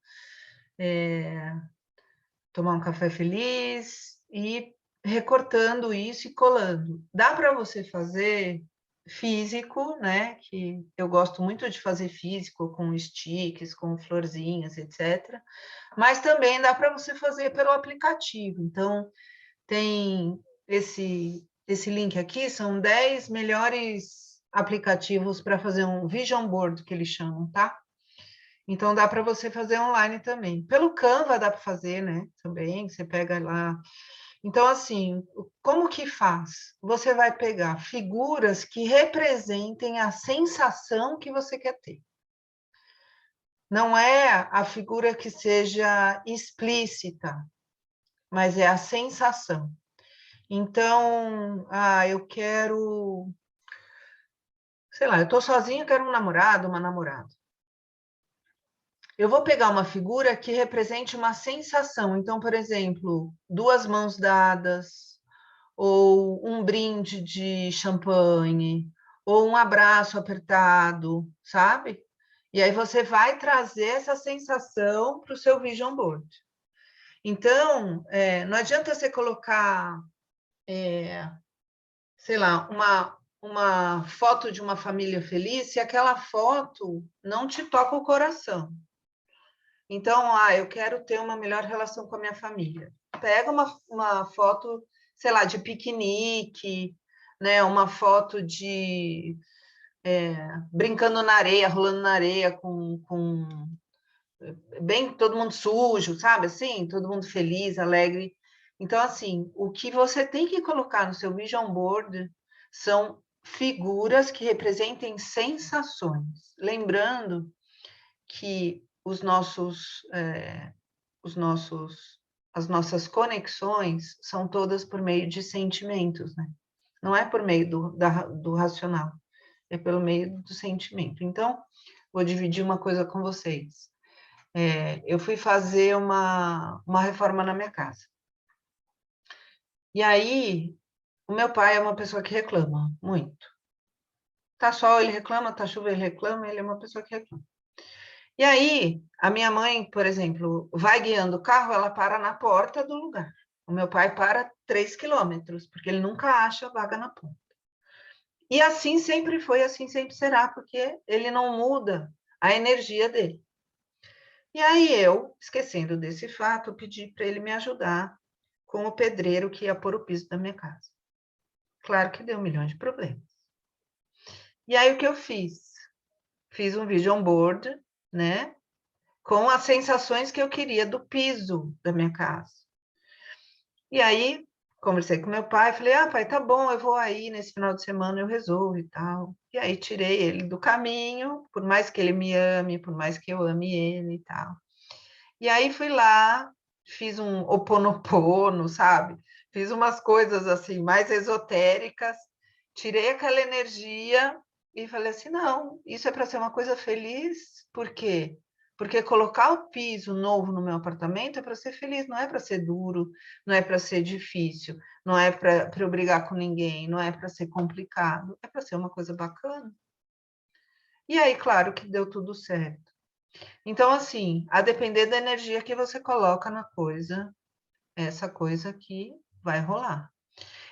S1: tomar um café feliz e recortando isso e colando. Dá para você fazer físico, né? Que eu gosto muito de fazer físico com sticks, com florzinhas, etc. Mas também dá para você fazer pelo aplicativo. Então, tem esse link aqui, são 10 melhores aplicativos para fazer um vision board, que eles chamam, tá? Então, dá para você fazer online também. Pelo Canva dá para fazer, né? Também, você pega lá. Então, assim, como que faz? Você vai pegar figuras que representem a sensação que você quer ter. Não é a figura que seja explícita, mas é a sensação. Então, eu quero, sei lá, eu estou sozinha, quero um namorado, uma namorada. Eu vou pegar uma figura que represente uma sensação. Então, por exemplo, 2 mãos dadas, ou um brinde de champanhe, ou um abraço apertado, sabe? E aí você vai trazer essa sensação para o seu vision board. Então, não adianta você colocar, sei lá, uma foto de uma família feliz se aquela foto não te toca o coração. Então, eu quero ter uma melhor relação com a minha família. Pega uma foto, sei lá, de piquenique, né? Uma foto de brincando na areia, rolando na areia com bem todo mundo sujo, sabe? Assim, todo mundo feliz, alegre. Então, assim, o que você tem que colocar no seu vision board são figuras que representem sensações. Lembrando que as nossas conexões são todas por meio de sentimentos, né? Não é por meio do racional, é pelo meio do sentimento. Então, vou dividir uma coisa com vocês. Eu fui fazer uma reforma na minha casa. E aí, o meu pai é uma pessoa que reclama muito. Tá sol, ele reclama, tá chuva, ele reclama, ele é uma pessoa que reclama. E aí, a minha mãe, por exemplo, vai guiando o carro, ela para na porta do lugar. O meu pai para 3 quilômetros, porque ele nunca acha vaga na porta. E assim sempre foi, assim sempre será, porque ele não muda a energia dele. E aí eu, esquecendo desse fato, pedi para ele me ajudar com o pedreiro que ia pôr o piso da minha casa. Claro que deu 1 milhão de problemas. E aí o que eu fiz? Fiz um vision board, né? Com as sensações que eu queria do piso da minha casa. E aí, conversei com meu pai, falei, pai, tá bom, eu vou aí, nesse final de semana eu resolvo e tal. E aí tirei ele do caminho, por mais que ele me ame, por mais que eu ame ele e tal. E aí fui lá, fiz um ho'oponopono, sabe? Fiz umas coisas assim, mais esotéricas, tirei aquela energia e falei assim, não, isso é para ser uma coisa feliz, por quê? Porque colocar o piso novo no meu apartamento é para ser feliz, não é para ser duro, não é para ser difícil, não é para eu brigar com ninguém, não é para ser complicado, é para ser uma coisa bacana. E aí, claro que deu tudo certo. Então, assim, a depender da energia que você coloca na coisa, essa coisa aqui vai rolar.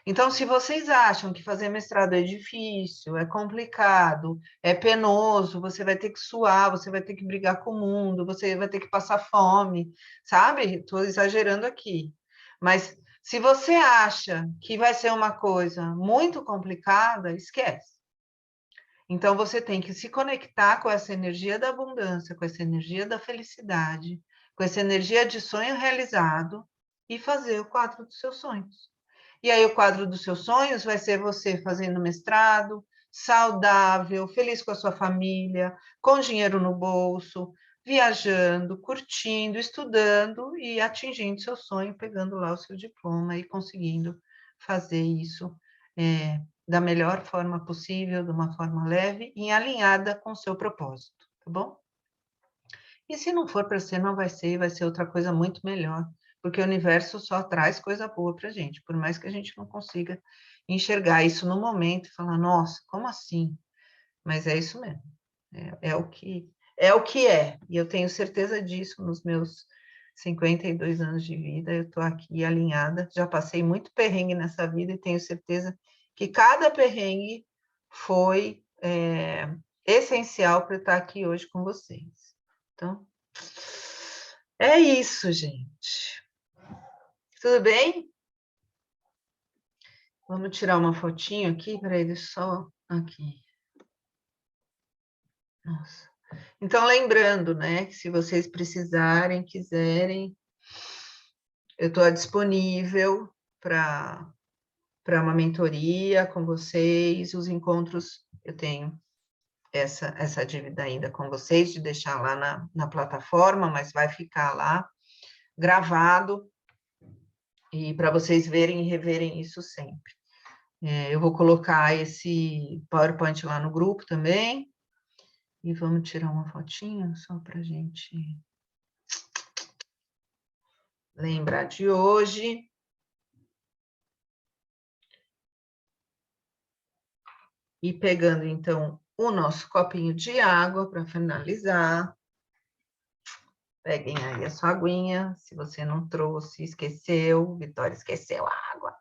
S1: Então, se vocês acham que fazer mestrado é difícil, é complicado, é penoso, você vai ter que suar, você vai ter que brigar com o mundo, você vai ter que passar fome, sabe? Estou exagerando aqui. Mas se você acha que vai ser uma coisa muito complicada, esquece. Então, você tem que se conectar com essa energia da abundância, com essa energia da felicidade, com essa energia de sonho realizado e fazer o quadro dos seus sonhos. E aí o quadro dos seus sonhos vai ser você fazendo mestrado, saudável, feliz com a sua família, com dinheiro no bolso, viajando, curtindo, estudando e atingindo seu sonho, pegando lá o seu diploma e conseguindo fazer isso da melhor forma possível, de uma forma leve e alinhada com o seu propósito, tá bom? E se não for para ser, não vai ser outra coisa muito melhor, porque o universo só traz coisa boa para a gente, por mais que a gente não consiga enxergar isso no momento e falar, nossa, como assim? Mas é isso mesmo, é o que é, e eu tenho certeza disso nos meus 52 anos de vida, eu estou aqui alinhada, já passei muito perrengue nessa vida e tenho certeza que cada perrengue foi essencial para eu estar aqui hoje com vocês. Então, é isso, gente. Tudo bem? Vamos tirar uma fotinho aqui, peraí, deixa só aqui. Nossa. Então, lembrando, né, que se vocês precisarem, quiserem, eu estou disponível para uma mentoria com vocês, os encontros, eu tenho essa dívida ainda com vocês, de deixar lá na plataforma, mas vai ficar lá gravado E para vocês verem e reverem isso sempre. Eu vou colocar esse PowerPoint lá no grupo também. E vamos tirar uma fotinha só para a gente lembrar de hoje. E pegando, então, o nosso copinho de água para finalizar. Peguem aí a sua aguinha. Se você não trouxe, esqueceu. Vitória esqueceu a água.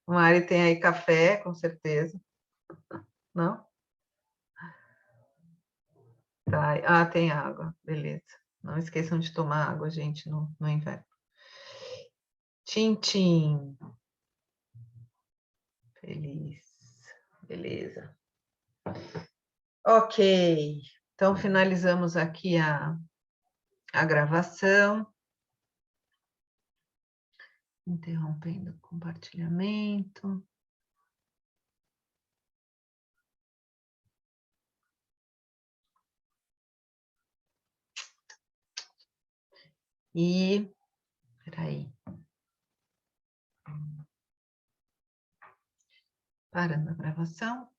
S1: O Mari tem aí café, com certeza. Não? Tá. Ah, tem água. Beleza. Não esqueçam de tomar água, gente, no inverno. Tchim. Feliz. Beleza. Ok. Então, finalizamos aqui a gravação. Interrompendo o compartilhamento. E, peraí. Parando a gravação.